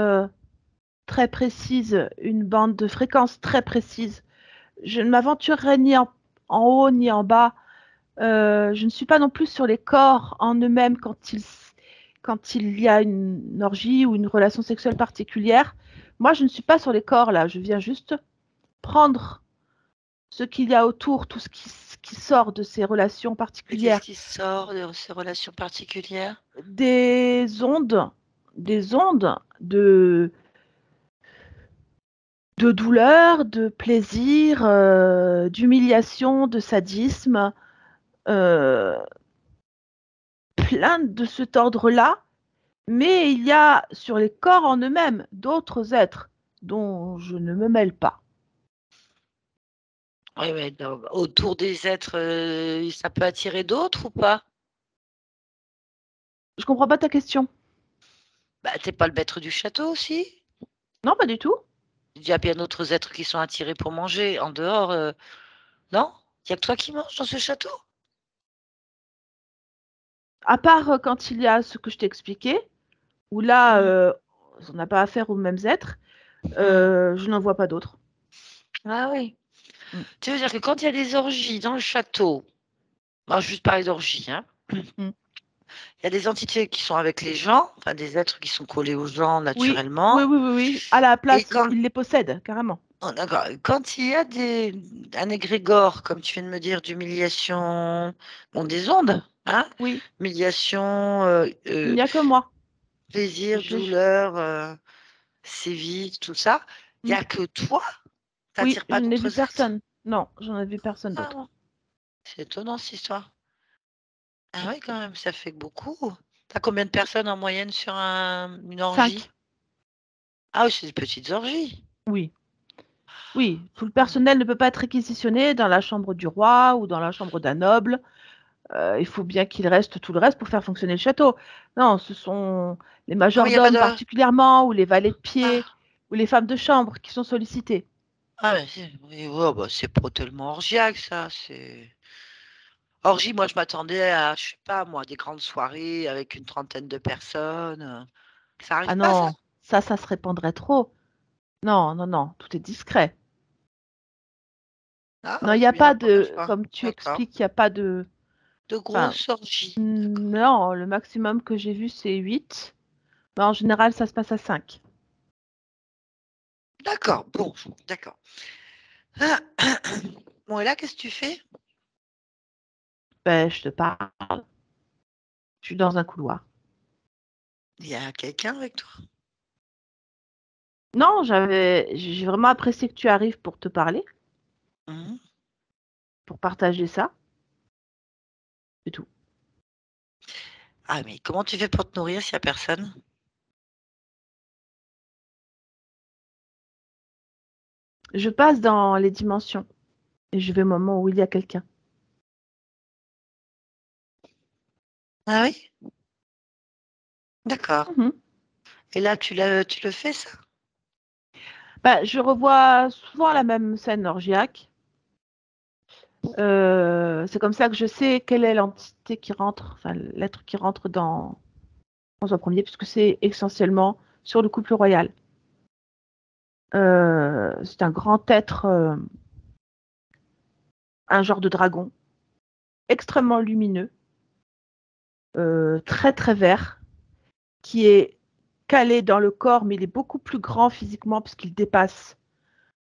très précises, une bande de fréquence très précise. Je ne m'aventurerai ni en haut ni en bas. Je ne suis pas non plus sur les corps en eux-mêmes quand il y a une orgie ou une relation sexuelle particulière. Moi, je ne suis pas sur les corps là. Je viens juste prendre ce qu'il y a autour, ce qui sort de ces relations Et qu'est-ce particulières. qui sort de ces relations particulières? Des ondes, des ondes de douleur, de plaisir, d'humiliation, de sadisme, euh, plein de cet ordre-là. Mais il y a sur les corps en eux-mêmes d'autres êtres dont je ne me mêle pas. Oui, mais autour des êtres, ça peut attirer d'autres ou pas? Je comprends pas ta question. Bah, t'es pas le maître du château aussi? Non, pas du tout. Il y a bien d'autres êtres qui sont attirés pour manger en dehors, non? Il y a que toi qui manges dans ce château? À part quand il y a ce que je t'ai expliqué, où là, Mmh. on n'a pas affaire aux mêmes êtres, Mmh. je n'en vois pas d'autres. Ah oui. Mm. Tu veux dire que quand il y a des orgies dans le château, on va juste parler d'orgies, hein, Mm. il y a des entités qui sont avec les gens, enfin des êtres qui sont collés aux gens Oui, oui, naturellement. oui, oui, oui. À la Et place, quand, il les possède, carrément. oh, d'accord, quand il y a un égrégore, comme tu viens de me dire, d'humiliation, bon, des ondes, hein, Oui, humiliation, il n'y a que moi. plaisir, Je- je- douleur, sévices, tout ça, il n'y Mm. a que toi, Oui, t'attires je pas n'ai vu d'autres êtres. personne. Non, j'en ai vu personne d'autre. Ah, c'est étonnant cette histoire. Ah oui, quand même, ça fait beaucoup. T'as combien de personnes en moyenne sur une orgie? 5. Ah oui, c'est des petites orgies. Oui. Oui, tout le personnel ne peut pas être réquisitionné dans la chambre du roi ou dans la chambre d'un noble. Il faut bien qu'il reste tout le reste pour faire fonctionner le château. Non, ce sont les Ah, mais il n'y a pas majordomes de... particulièrement, ou les valets de pied, Ah, ou les femmes de chambre qui sont sollicités. ah, mais oui, ouais, bah, c'est pas tellement orgiaque, ça. C'est... Orgie, moi, je m'attendais à, je sais pas, moi, des grandes soirées avec une trentaine de personnes. Ça Ah arrive pas, ça? non, ça se répandrait trop. Non, non, non, tout est discret. Ah, Non, il n'y c'est a bien pas la première de, fois. comme tu D'accord. expliques, il n'y a pas de... De Enfin, grosses orgies. D'accord. non, le maximum que j'ai vu, c'est 8. Mais en général, ça se passe à 5. D'accord, bon, d'accord. Ah, bon, et là, qu'est-ce que tu fais? Ben, je te parle. Je suis dans un couloir. Il y a quelqu'un avec toi? Non, j'ai vraiment apprécié que tu arrives pour te parler, Mhm. pour partager ça. C'est tout. Ah, mais comment tu fais pour te nourrir s'il n'y a personne? Je passe dans les dimensions et je vais au moment où il y a quelqu'un. Ah oui? D'accord. Mhm. Et là, tu le fais, ça? Ben, je revois souvent la même scène orgiaque. C'est comme ça que je sais quelle est l'entité qui rentre, enfin l'être qui rentre dans François Ier, puisque c'est essentiellement sur le couple royal. C'est un grand être, un genre de dragon, extrêmement lumineux, très très vert, qui est calé dans le corps, mais il est beaucoup plus grand physiquement puisqu'il dépasse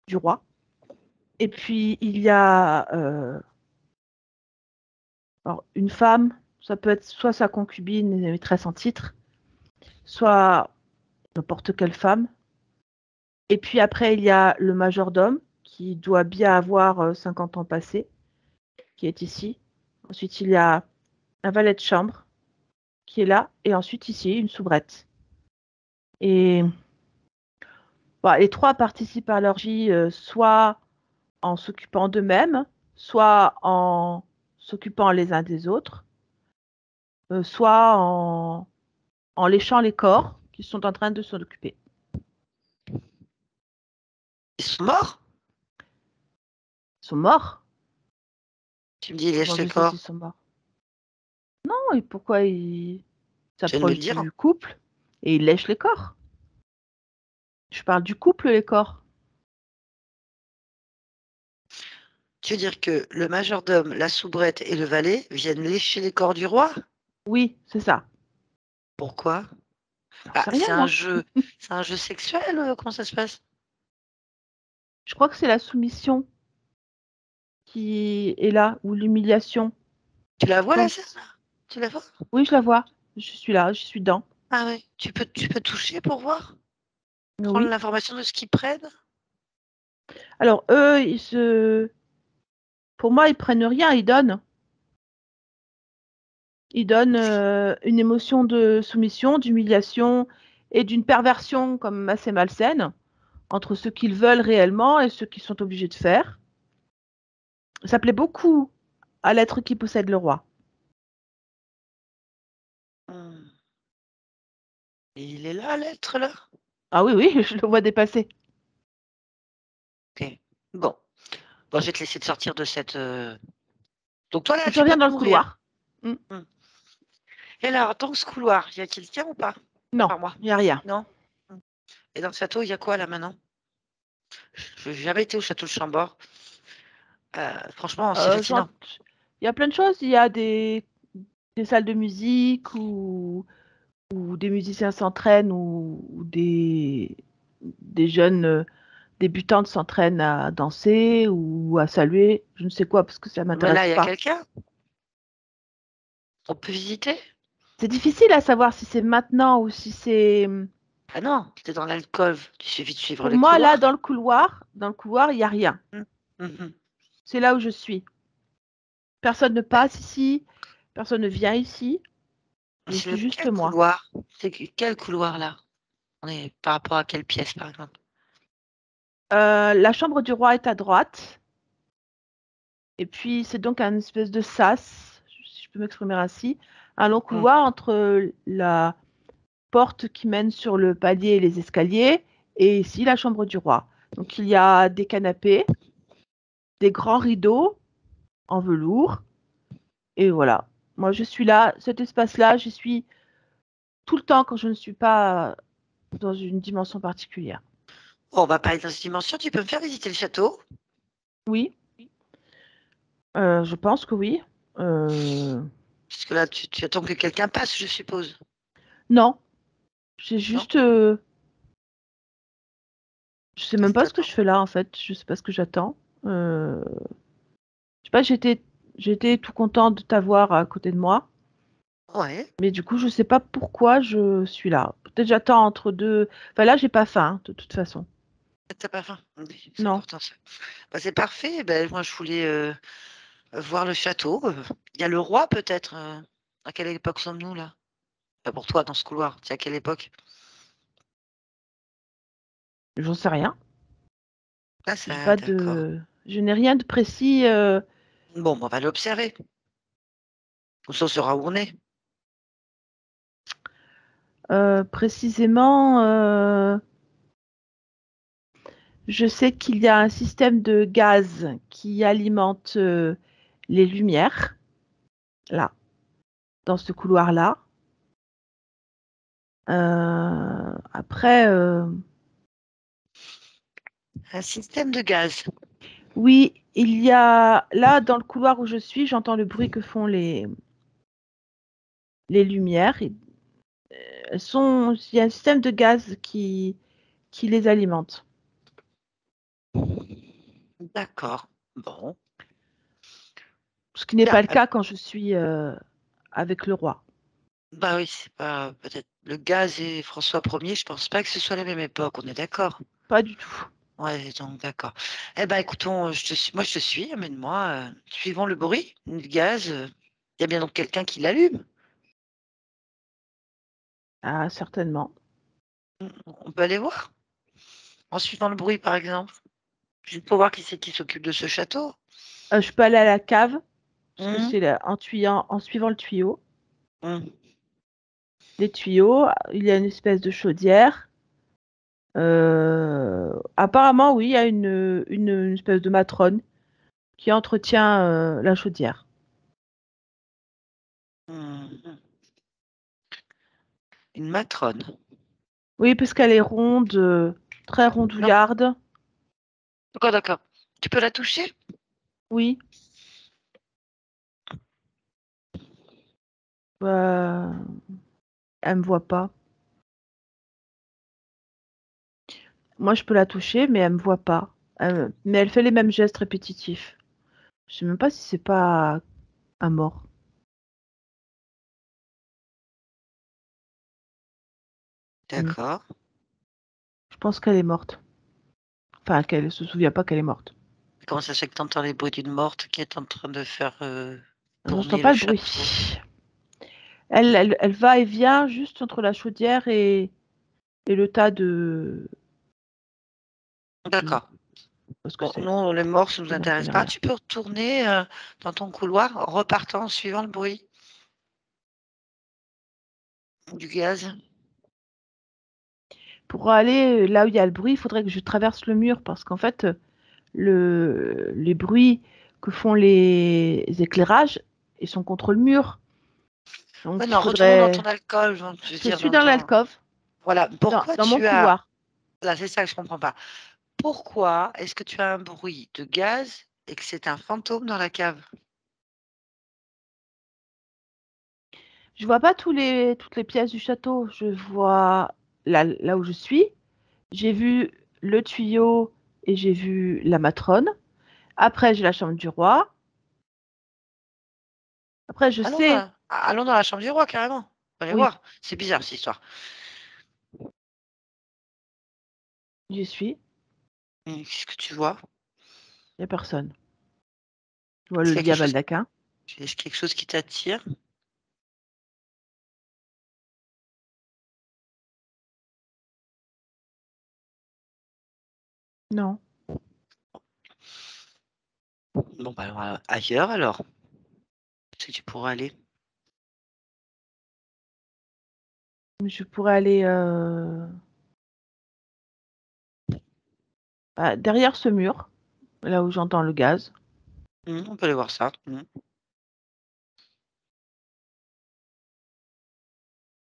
du roi. Et puis il y a alors, une femme, ça peut être soit sa concubine, maîtresse en titre, soit n'importe quelle femme. Et puis après, il y a le majordome, qui doit bien avoir 50 ans passés, qui est ici. Ensuite, il y a un valet de chambre, qui est là. Et ensuite, ici, une soubrette. Et bah, les trois participent à l'orgie, soit en s'occupant d'eux-mêmes, soit en s'occupant les uns des autres, soit en léchant les corps qui sont en train de s'en occuper. Ils sont morts? Ils sont morts. Tu me dis, il Comment lèche le je sais s'ils corps. sont morts? Non, et pourquoi ils Tu viens de me s'approchent le dire. du couple et ils lèchent les corps? Je parle du couple, les corps. Tu veux dire que le majordome, la soubrette et le valet viennent lécher les corps du roi? Oui, c'est ça. Pourquoi? J'en Ah, sais rien, moi. c'est un jeu sexuel? Comment ça se passe? Je crois que c'est la soumission qui est là, ou l'humiliation. Tu la Je vois la scène, pense. là? Tu la vois? Oui, je la vois. Je suis là, je suis dedans. Ah oui. Tu peux toucher pour voir? Prendre Oui. l'information de ce qu'ils prennent? Alors, eux, pour moi, ils prennent rien, ils donnent. Ils donnent une émotion de soumission, d'humiliation et d'une perversion comme assez malsaine entre ce qu'ils veulent réellement et ce qu'ils sont obligés de faire. Ça plaît beaucoup à l'être qui possède le roi. Hmm. Et il est là, l'être là? Ah oui, oui, je le vois dépasser. Ok. Bon. Bon, je vais te laisser te sortir de cette. Donc toi là, Je tu peux reviens dans te le nourrir. couloir. Hmm. Hmm. Et là, dans ce couloir, il y a quelqu'un ou pas? À Non, part moi. il n'y a rien. Non? Hmm. Et dans le château, il y a quoi là maintenant? Je n'ai jamais été au château de Chambord. Franchement, c'est Euh, fascinant. j'en- il y a plein de choses. Il y a des salles de musique où des musiciens s'entraînent ou des jeunes débutantes s'entraînent à danser ou à saluer. Je ne sais quoi parce que ça Mais là, m'intéresse il y a pas. quelqu'un? On peut visiter? C'est difficile à savoir si c'est maintenant ou si c'est... Ah non, c'était dans l'alcôve. Il suffit de suivre Pour les moi, là, couloirs. dans le couloir, il n'y a rien. Hmm. Mhm. C'est là où je suis. Personne ne Ouais. passe ici, personne ne vient ici. Je C'est suis juste lequel moi. couloir? Quel couloir là? On est par rapport à quelle pièce, par exemple? La chambre du roi est à droite. Et puis, c'est donc un espèce de sas, si je peux m'exprimer ainsi, un long Hmm. couloir entre la porte qui mène sur le palier et les escaliers, et ici la chambre du roi. Donc, il y a des canapés, des grands rideaux en velours, et voilà. Moi, je suis là, cet espace-là, j'y suis tout le temps quand je ne suis pas dans une dimension particulière. Bon, on va pas être dans cette dimension. Tu peux me faire visiter le château? Oui, je pense que oui. Euh, Parce que là, tu attends que quelqu'un passe, je suppose. non, j'ai Non? juste. Je sais même Qu'est-ce que pas ce que je t'attends? fais là en fait. Je sais pas ce que j'attends. Je sais pas, j'étais tout content de t'avoir à côté de moi, Ouais. mais du coup je sais pas pourquoi je suis là. Peut-être j'attends entre deux. Enfin là j'ai pas faim de toute façon. T'as pas faim? Oui, c'est Non. important ça. Bah, c'est parfait. Ben, moi, je voulais voir le château. Il y a le roi peut-être. À quelle époque sommes-nous là? Pas pour toi dans ce couloir. C'est à quelle époque? J'en sais rien. Ah, J'ai ça, pas d'accord. de. Je n'ai rien de précis. Bon, on va l'observer. Comme ça, on saura où on est. Précisément. Je sais qu'il y a un système de gaz qui alimente les lumières là, dans ce couloir-là. Après. Un système de gaz. Oui, il y a là dans le couloir où je suis, j'entends le bruit que font les lumières. Il y a un système de gaz qui les alimente. D'accord. Bon. Ce qui n'est Bien. pas le cas quand je suis avec le roi. Bah oui, c'est pas peut-être le gaz et François Ier, je pense pas que ce soit la même époque, on est d'accord. Pas du tout. Ouais, donc d'accord. Eh ben écoutons, moi je te suis, amène-moi, suivons le bruit, le gaz. Il y a bien donc quelqu'un qui l'allume. Ah, certainement. On peut aller voir. En suivant le bruit, par exemple. Juste pour voir qui c'est qui s'occupe de ce château. Je peux aller à la cave, parce que Hum, c'est en suivant le tuyau. hum. Les tuyaux, il y a une espèce de chaudière. Apparemment, oui, il y a une espèce de matrone qui entretient la chaudière. Hum. Une matrone. Oui, parce qu'elle est ronde, très Non, rondouillarde. d'accord, d'accord. Tu peux la toucher? Oui. Elle me voit pas. Moi, je peux la toucher, mais elle me voit pas. Mais elle fait les mêmes gestes répétitifs. Je sais même pas si c'est pas un mort. Hmm. D'accord. Je pense qu'elle est morte. Enfin, qu'elle se souvient pas qu'elle est morte. Comment ça se fait que tu entends les bruits d'une morte qui est en train de faire Non, j'entends tourner pas le le château? bruit. Elle va et vient juste entre la chaudière et le tas de. D'accord. Parce que Bon, c'est non, les morts, ça ne nous je intéresse connais pas. rien. Tu peux retourner dans ton couloir en repartant en suivant le bruit du gaz. Pour aller là où il y a le bruit, il faudrait que je traverse le mur parce qu'en fait, les bruits que font les éclairages, ils sont contre le mur. Ouais, Donc il non, retournons dans ton faudrait. alcôve, hein, je veux Je dire, suis dans dans ton... l'alcôve, Voilà, pourquoi dans mon tu as... couloir. Là, c'est ça que je comprends pas. Pourquoi est-ce que tu as un bruit de gaz et que c'est un fantôme dans la cave? Je vois pas toutes les pièces du château. Je vois là où je suis. J'ai vu le tuyau et j'ai vu la matrone. Après, j'ai la chambre du roi. Après, je sais. Allons dans la chambre du roi, carrément. On va aller Oui, voir. C'est bizarre, cette histoire. j'y suis. Qu'est-ce que tu vois? Il n'y a personne. Je vois Est-ce le qu'il y a lit à quelque chose, baldaquin. est-ce quelque chose qui t'attire? Non. Bon, bah alors, ailleurs alors. Si tu pourrais aller. Je pourrais aller derrière ce mur, là où j'entends le gaz. On peut aller voir ça.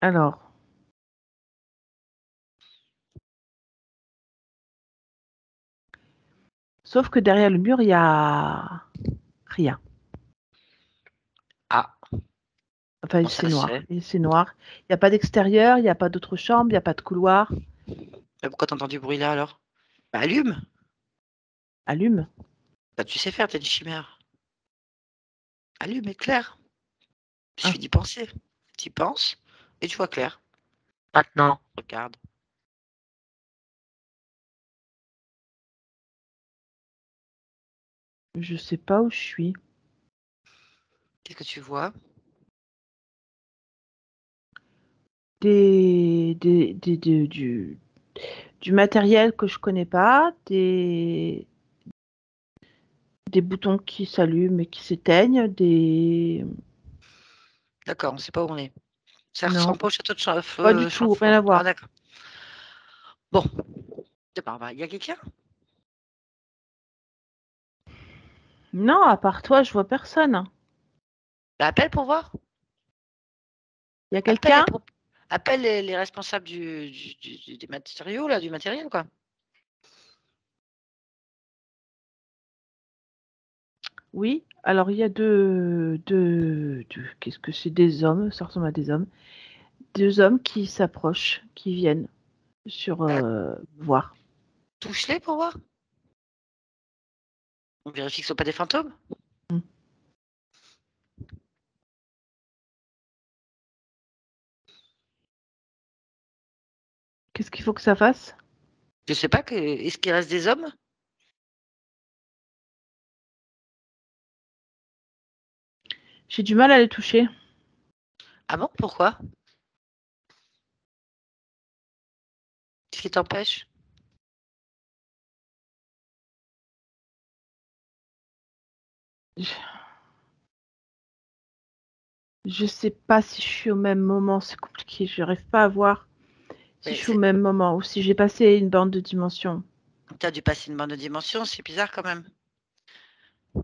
Alors. Sauf que derrière le mur, il y a rien. Ah, Enfin, comment c'est ça se noir. fait? Et c'est noir. Il n'y a pas d'extérieur, il n'y a pas d'autre chambre, il n'y a pas de couloir. Mais pourquoi t'entends du bruit là alors? Bah, allume. Allume. Bah, tu sais faire, t'es une chimère. Allume, éclaire. Il Ah. suffit d'y penser. Tu y penses et tu vois clair. Maintenant, regarde. Je sais pas où je suis. Qu'est-ce que tu vois? Du matériel que je connais pas, des boutons qui s'allument et qui s'éteignent, des... D'accord, on ne sait pas où on est. Ça Non, ressemble pas au château de pas du tout, rien Chamfort. à Ah, voir. d'accord. Bon. Il y a quelqu'un? Non, à part toi, je vois personne. Bah, appelle pour voir. Il y a Appelle quelqu'un? appelle les responsables des matériaux, là, du matériel, quoi. Oui, alors il y a qu'est-ce que c'est? Des hommes, ça ressemble à des hommes. Deux hommes qui s'approchent, qui viennent sur Bah, voir. touche-les pour voir. On vérifie que ce ne sont pas des fantômes. Hmm. Qu'est-ce qu'il faut que ça fasse? Je sais pas, est-ce qu'il reste des hommes? J'ai du mal à les toucher. Ah bon, pourquoi? Qu'est-ce qui t'empêche? Je sais pas si je suis au même moment, c'est compliqué, je n'arrive pas à voir si je suis au même moment ou si j'ai passé une bande de dimension. Tu as dû passer une bande de dimension, c'est bizarre quand même. Il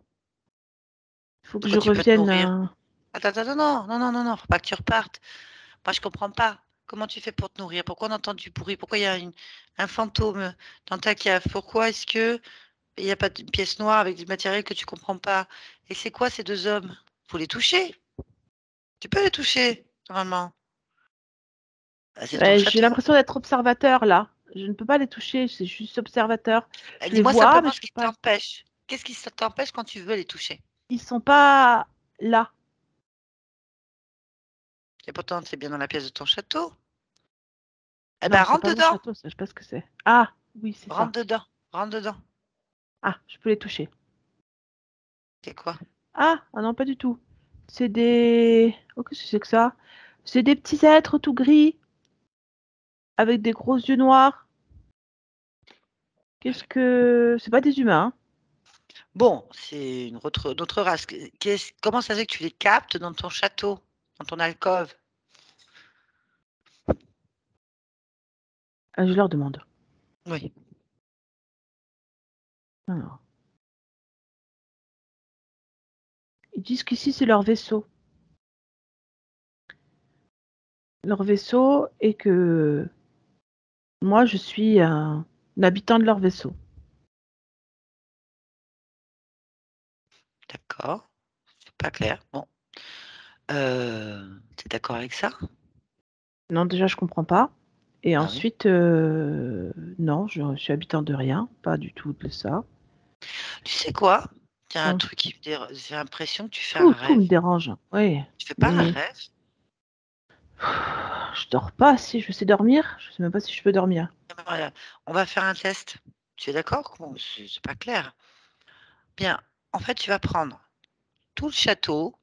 faut que Pourquoi je tu peux te revienne. nourrir? Attends, non, faut pas que tu repartes. Moi, je comprends pas. Comment tu fais pour te nourrir? Pourquoi on entend du bruit? Pourquoi il y a un fantôme dans ta cave? Pourquoi est-ce que il n'y a pas de pièce noire avec du matériel que tu comprends pas? Et c'est quoi ces deux hommes? Faut les toucher. Tu peux les toucher, normalement. Ah, c'est ton J'ai château. l'impression d'être observateur là. Je ne peux pas les toucher, c'est juste observateur. Je les Dis-moi vois, mais simplement je ce peux qui pas. t'empêche. Qu'est-ce qui t'empêche quand tu veux les toucher? Ils sont pas là. Et pourtant, c'est bien dans la pièce de ton château. Eh Non, ben, c'est rentre pas mon dedans. château, ça, je sais pas ce que c'est. Ah, oui, c'est ça. Rentre dedans. Rentre dedans. Ah, je peux les toucher. C'est quoi? Ah non, pas du tout. C'est des. Oh, qu'est-ce que c'est que ça? C'est des petits êtres tout gris avec des gros yeux noirs. Qu'est-ce que. C'est pas des humains, hein. Bon, c'est notre race. Comment ça se fait que tu les captes dans ton château, dans ton alcôve? Ah, je leur demande. Oui. Alors. Ils disent qu'ici, c'est leur vaisseau. Leur vaisseau et que moi, je suis un habitant de leur vaisseau. D'accord. C'est pas clair. Bon. Tu es d'accord avec ça? Non, déjà, je comprends pas. Et Ah oui. ensuite, non, je suis habitant de rien, pas du tout de ça. Tu sais quoi? Il y a un Hum. truc qui me j'ai l'impression que tu fais un Tout rêve. me dérange. Oui, Tu fais pas un mais rêve? je dors pas. Si je sais dormir, je sais même pas si je peux dormir. Voilà. On va faire un test. Tu es d'accord? Bon, c'est pas clair. Bien. En fait, tu vas prendre tout le château,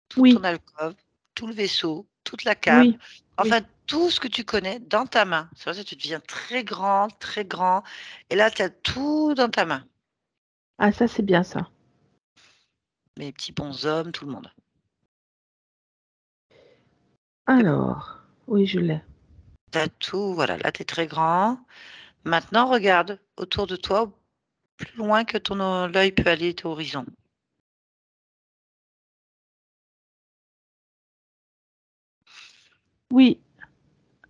toute ton Oui, alcôve, tout le vaisseau, toute la cave. oui, Enfin, oui. tout ce que tu connais dans ta main. C'est pour ça que tu deviens très grand, et là, tu as tout dans ta main. Ah, ça, c'est bien ça. Les petits bonshommes, tout le monde. Alors, oui, je l'ai. Tu as tout, voilà, là, tu es très grand. Maintenant, regarde autour de toi, plus loin que ton l'œil peut aller, ton horizon. Oui.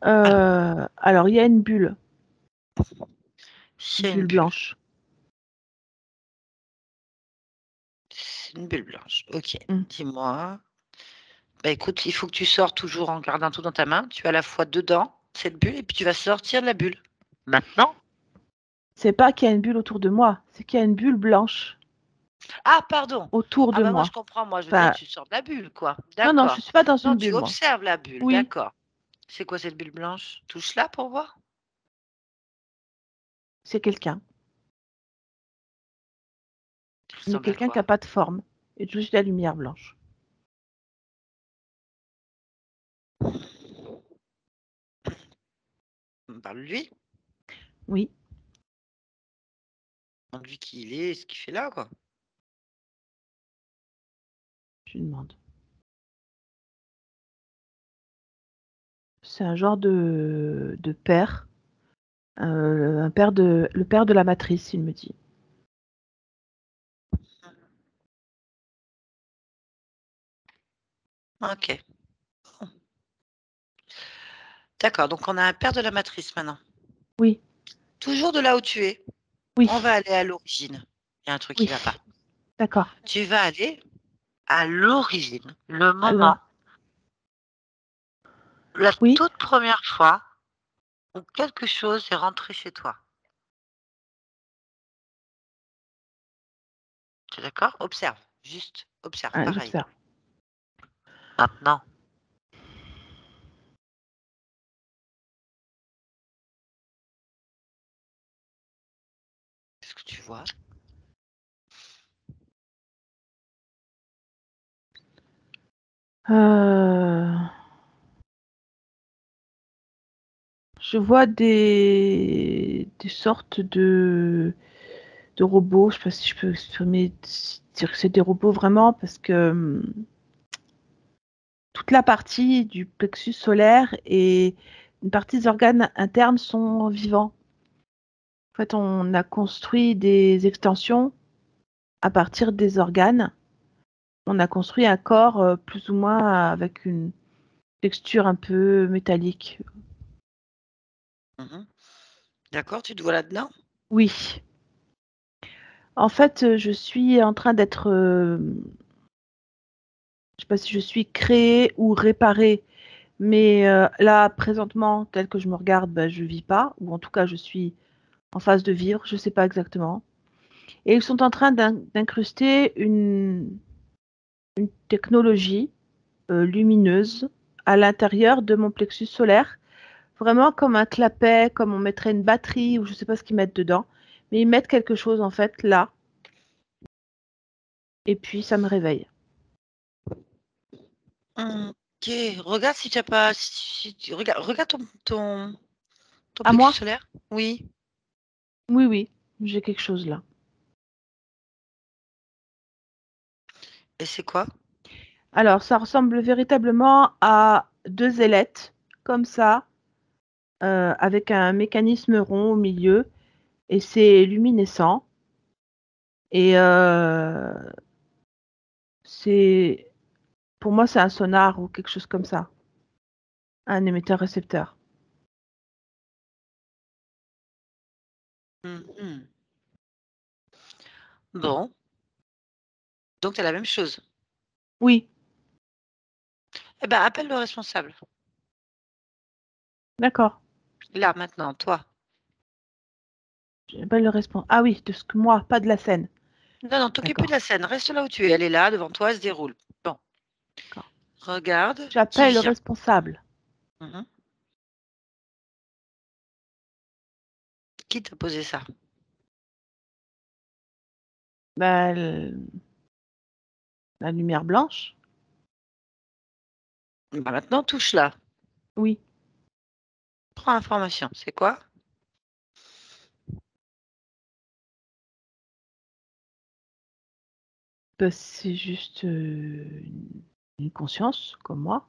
Alors, il y a une bulle C'est une bulle. blanche. C'est une bulle blanche. Ok, Mm. dis-moi. Bah écoute, il faut que tu sors toujours en gardant tout dans ta main. Tu as à la fois dedans cette bulle et puis tu vas sortir de la bulle. Maintenant. C'est pas qu'il y a une bulle autour de moi, c'est qu'il y a une bulle blanche Ah, pardon. autour Ah de bah moi je moi. comprends. Moi je veux dire Enfin, tu sors de la bulle, quoi. non, je D'accord. suis pas dans Non, une tu bulle, moi. observes la bulle. Oui, D'accord. C'est quoi cette bulle blanche? Touche-la pour voir. c'est quelqu'un. Ça Mais ressemble à quelqu'un qui n'a quoi? pas de forme. Et juste la lumière blanche. On parle de lui. Oui, On parle de lui qui il est, ce qu'il fait là, quoi. je lui demande. C'est un genre de père. Le père de la matrice, il me dit. Ok. D'accord, donc on a un père de la matrice maintenant. Oui, Toujours de là où tu es. oui, On va aller à l'origine. Il y a un truc qui oui. va pas. D'accord. Tu vas aller à l'origine, le moment, Alors, la oui, toute première fois où quelque chose est rentré chez toi. Tu es d'accord? Observe, juste observe, pareil. j'observe. Maintenant, qu'est-ce que tu vois? Je vois des sortes de robots. Je sais pas si je peux dire que c'est des robots vraiment, parce que toute la partie du plexus solaire et une partie des organes internes sont vivants. En fait, on a construit des extensions à partir des organes. On a construit un corps plus ou moins avec une texture un peu métallique. Mhm. D'accord, tu te vois là-dedans? Oui. En fait, je suis en train d'être, je sais pas si je suis créée ou réparée, mais là, présentement, tel que je me regarde, ben, je vis pas, ou en tout cas, je suis en phase de vivre, je sais pas exactement. Et ils sont en train d'incruster une technologie lumineuse à l'intérieur de mon plexus solaire, vraiment comme un clapet, comme on mettrait une batterie, ou je sais pas ce qu'ils mettent dedans, mais ils mettent quelque chose en fait là, et puis ça me réveille. Ok, regarde si tu as pas. Regarde ton À plexus moi? solaire. Oui. Oui, oui, j'ai quelque chose là. Et c'est quoi? Alors, ça ressemble véritablement à deux ailettes, comme ça, avec un mécanisme rond au milieu, et c'est luminescent. Et c'est, pour moi, c'est un sonar ou quelque chose comme ça, un émetteur-récepteur. Mhm. Bon, donc tu as la même chose. Oui, Eh ben, appelle le responsable. d'accord. Là, maintenant, toi. J'appelle le responsable. Ah oui, de ce que moi, pas de la scène. Non, non, t'occupe plus de D'accord, la scène. Reste là où tu es. Elle est là, devant toi, elle se déroule. Bon, d'accord. regarde qui J'appelle le vient. responsable. Mhm. Qui t'a posé ça? Ben, la lumière blanche. Bah, maintenant, touche là. Oui. Prends l'information. C'est quoi? Bah, c'est juste une conscience, comme moi.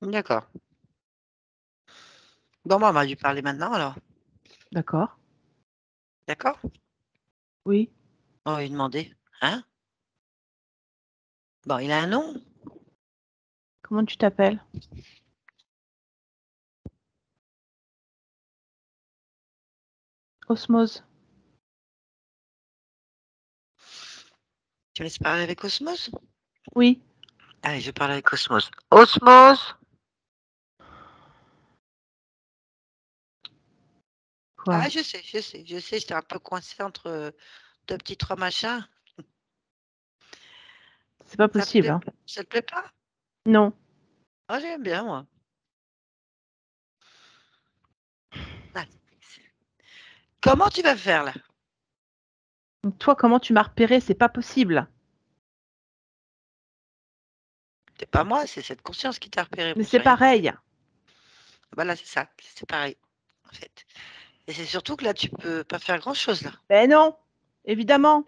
D'accord. Bon, moi, on m'a dû parler maintenant, alors. D'accord. D'accord? Oui. On va lui demander. Hein? Bon, il a un nom? Comment tu t'appelles? Osmose. Tu me laisses parler avec Osmose? Oui. Allez, je parle avec Osmose. Osmose! Quoi? Ah, je sais, j'étais un peu coincée entre deux petits trois machins. C'est pas Ça te possible, plaît, hein. ça te plaît pas? Non. Ah, j'aime bien, moi. Allez. Comment tu vas faire, là? Donc, toi, comment tu m'as repéré? C'est pas possible. C'est pas moi, c'est cette conscience qui t'a repéré, Mais mon c'est chéri. pareil. Voilà, c'est ça, c'est pareil, en fait. Et c'est surtout que là, tu peux pas faire grand-chose, là. Ben non, évidemment.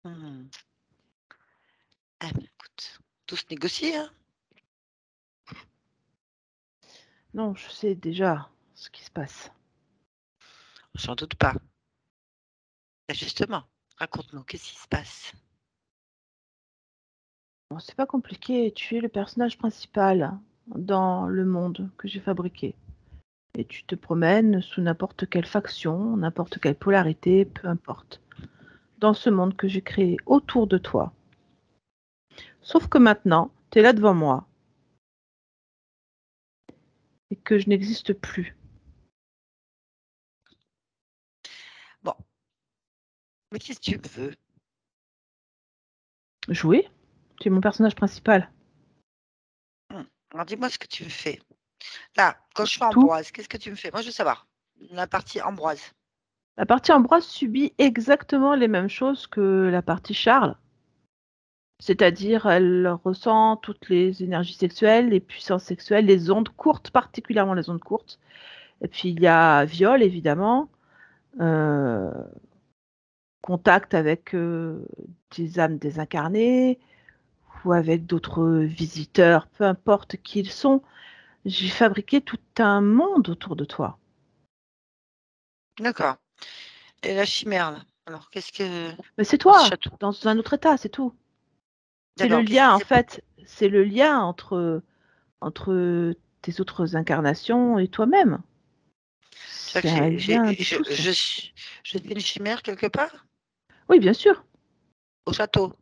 Hmm. Eh ben, écoute, tout se négocie, hein. Non, je sais déjà ce qui se passe. J'en doute pas. Et justement, raconte-nous, qu'est-ce qui se passe? Bon, c'est pas compliqué. Tu es le personnage principal dans le monde que j'ai fabriqué. Et tu te promènes sous n'importe quelle faction, n'importe quelle polarité, peu importe. Dans ce monde que j'ai créé autour de toi. Sauf que maintenant, tu es là devant moi. Et que je n'existe plus. Bon, mais qu'est-ce que tu veux? Jouer? Tu es mon personnage principal. Alors dis-moi ce que tu me fais. Là, quand je suis Tout. Ambroise, qu'est-ce que tu me fais? Moi, je veux savoir. La partie Ambroise. La partie Ambroise subit exactement les mêmes choses que la partie Charles. C'est-à-dire, elle ressent toutes les énergies sexuelles, les puissances sexuelles, les ondes courtes, particulièrement les ondes courtes. Et puis, il y a viol, évidemment, euh, contact avec des âmes désincarnées ou avec d'autres visiteurs, peu importe qui ils sont. J'ai fabriqué tout un monde autour de toi. D'accord. Et la chimère, là. Alors, qu'est-ce que. Mais c'est Dans ce toi, château. dans un autre état, c'est tout. C'est le D'accord. Qu'est-ce lien, qui en s'est passé? fait, c'est le lien entre tes autres incarnations et toi-même. C'est-à-dire C'est que un lien de tous. je suis une chimère quelque part? Oui, bien sûr, Au château.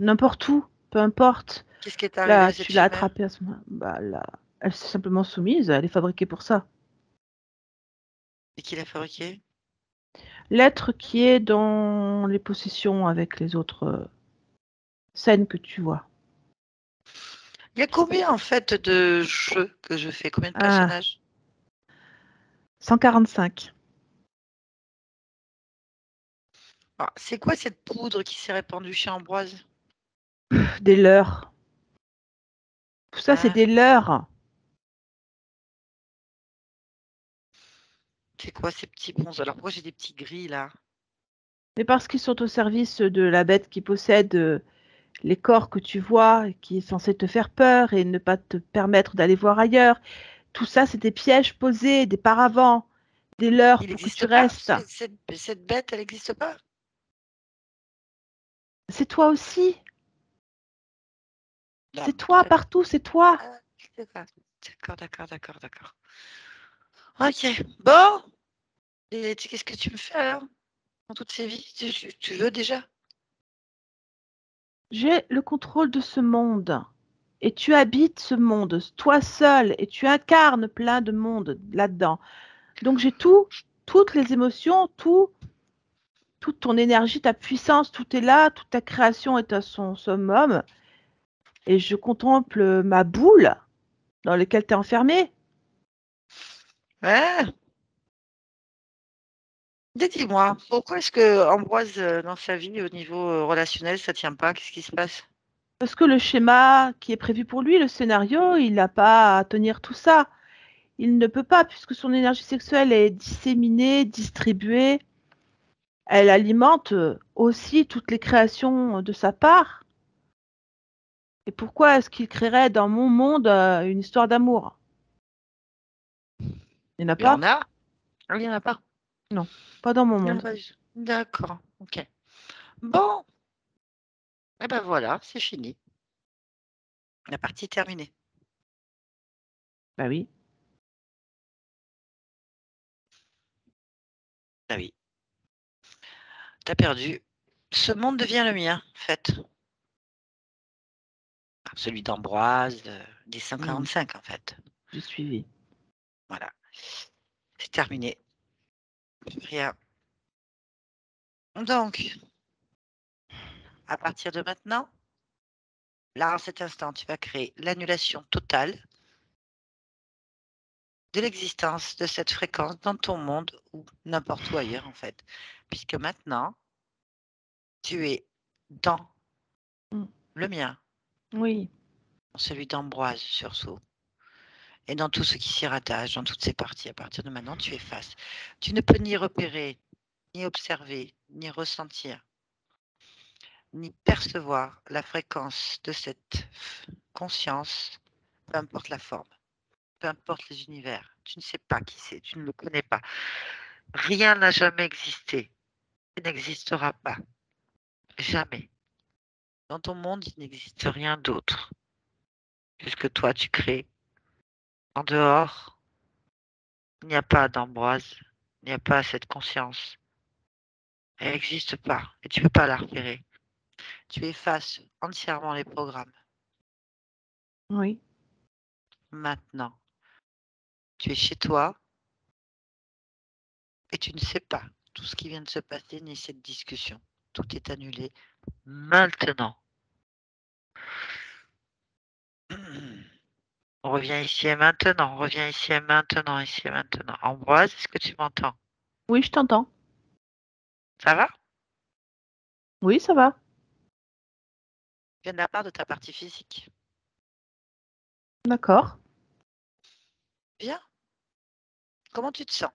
n'importe où, peu importe. Qu'est-ce qui est arrivé Là, à cette tu l'as chimère? attrapée à ce moment. Bah, là, elle s'est simplement soumise, elle est fabriquée pour ça. Et qui l'a fabriqué? L'être qui est dans les possessions avec les autres scènes que tu vois. Il y a combien, en fait, de jeux que je fais? Combien de Ah, personnages? 145. Alors, c'est quoi cette poudre qui s'est répandue chez Ambroise? Des leurres. Tout ça, c'est Hein? des leurres. C'est quoi ces petits bons? Alors, pourquoi j'ai des petits gris, là? Mais parce qu'ils sont au service de la bête qui possède les corps que tu vois, et qui est censé te faire peur et ne pas te permettre d'aller voir ailleurs. Tout ça, c'est des pièges posés, des paravents, des leurres Il pour que tu n'existe pas? restes. Cette bête, elle n'existe pas? C'est toi aussi. Non. C'est toi partout, c'est toi. Ah, d'accord, d'accord. Ok. Bon. Et qu'est-ce que tu me fais alors? Dans toutes ces vies? Tu veux déjà? J'ai le contrôle de ce monde. Et tu habites ce monde, toi seul, et tu incarnes plein de monde là-dedans. Donc j'ai tout, toutes les émotions, tout, toute ton énergie, ta puissance, tout est là, toute ta création est à son summum. Et je contemple ma boule dans laquelle tu es enfermé. Ouais. Dis-moi, pourquoi est-ce que Ambroise, dans sa vie, au niveau relationnel, ça tient pas? Qu'est-ce qui se passe? Parce que le schéma qui est prévu pour lui, le scénario, il n'a pas à tenir tout ça. Il ne peut pas, puisque son énergie sexuelle est disséminée, distribuée. Elle alimente aussi toutes les créations de sa part. Et pourquoi est-ce qu'il créerait dans mon monde une histoire d'amour? Il n'y en a Il y en pas? a? Il n'y en a pas. Non, pas dans mon Il y en a monde. pas. D'accord, ok. Bon, et ben voilà, c'est fini. La partie est terminée. Bah oui. Ah oui, t'as perdu. Ce monde devient le mien, en fait. Celui d'Ambroise, des 145, en fait. J'ai suivi. Voilà. C'est terminé. Plus rien. Donc, à partir de maintenant, là, en cet instant, tu vas créer l'annulation totale de l'existence de cette fréquence dans ton monde ou n'importe où ailleurs, en fait. Puisque maintenant, tu es dans Mm. le mien, Oui. celui d'Ambroise surtout, et dans tout ce qui s'y rattache, dans toutes ces parties. À partir de maintenant, tu effaces. Tu ne peux ni repérer, ni observer, ni ressentir, ni percevoir la fréquence de cette conscience, peu importe la forme, peu importe les univers. Tu ne sais pas qui c'est, tu ne le connais pas. Rien n'a jamais existé et n'existera pas. Jamais. Dans ton monde, il n'existe rien d'autre. Puisque toi, tu crées. En dehors, il n'y a pas d'Ambroise, il n'y a pas cette conscience. Elle n'existe pas et tu ne peux pas la repérer. Tu effaces entièrement les programmes. Oui. Maintenant, tu es chez toi et tu ne sais pas tout ce qui vient de se passer ni cette discussion. Tout est annulé maintenant. On revient ici et maintenant, on revient ici et maintenant, ici et maintenant. Ambroise, est-ce que tu m'entends? Oui, je t'entends. Ça va? Oui, ça va. Viens de la part de ta partie physique. D'accord. Bien. Comment tu te sens?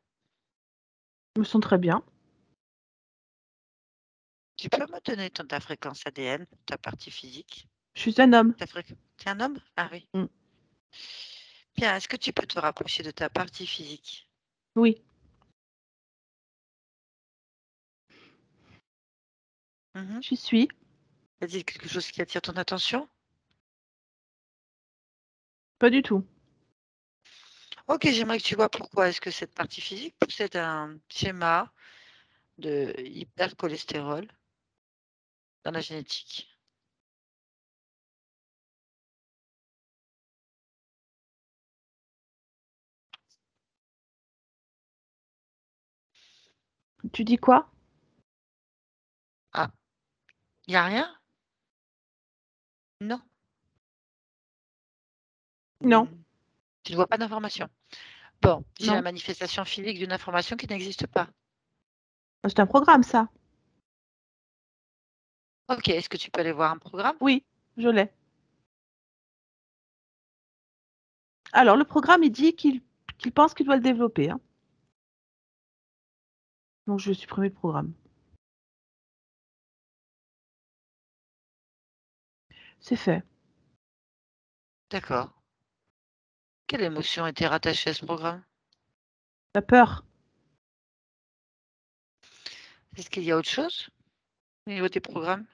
Je me sens très bien. Tu peux me donner ta fréquence ADN, ta partie physique? Je suis un homme. T'es un homme? Ah oui. Mm. Bien, est-ce que tu peux te rapprocher de ta partie physique? Oui. J'y suis. Y a-t-il quelque chose qui attire ton attention? Pas du tout. Ok, j'aimerais que tu vois pourquoi est-ce que cette partie physique possède un schéma de hypercholestérol dans la génétique. Tu dis quoi? Ah, il n'y a rien? Non. Non. Tu ne vois pas d'information. Bon, j'ai la Non. manifestation physique d'une information qui n'existe pas. C'est un programme, ça. Ok, est-ce que tu peux aller voir un programme? Oui, je l'ai. Alors, le programme, il dit qu'il pense qu'il doit le développer, hein. Donc, je vais supprimer le programme. C'est fait. D'accord. Quelle émotion était rattachée à ce programme? La peur. Est-ce qu'il y a autre chose au niveau des programmes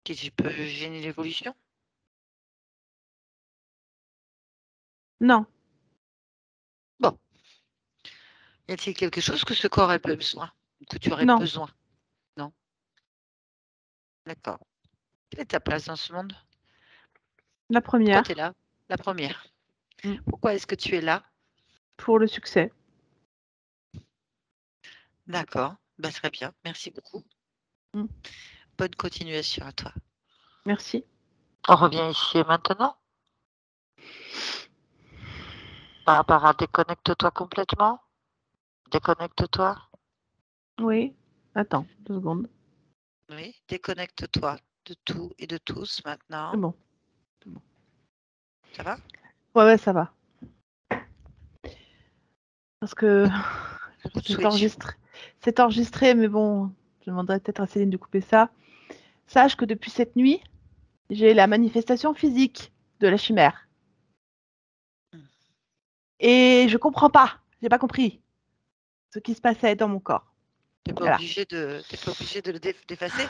qui peut gêner l'évolution? Non. Bon. Y a-t-il quelque chose que ce corps ait besoin, que tu aurais Non. besoin? Non. D'accord. Quelle est ta place dans ce monde? La Pourquoi tu es première. là? La première. Mm. Pourquoi est-ce que tu es là? Pour le succès. D'accord. Bah, très bien. Merci beaucoup. Mm. Bonne continuation à toi. Merci. On revient ici et maintenant. Barbara, déconnecte-toi complètement. Déconnecte-toi. Oui. Attends, 2 secondes. Oui, déconnecte-toi de tout et de tous maintenant. C'est bon. Ça va? Ouais, ça va. Parce que Beaucoup de c'est switch. enregistré. C'est enregistré, mais bon, je demanderai peut-être à Céline de couper ça. Sache que depuis cette nuit, j'ai la manifestation physique de la chimère. Et je comprends pas. J'ai pas compris ce qui se passait dans mon corps. T'es pas Voilà. obligé de le d'effacer.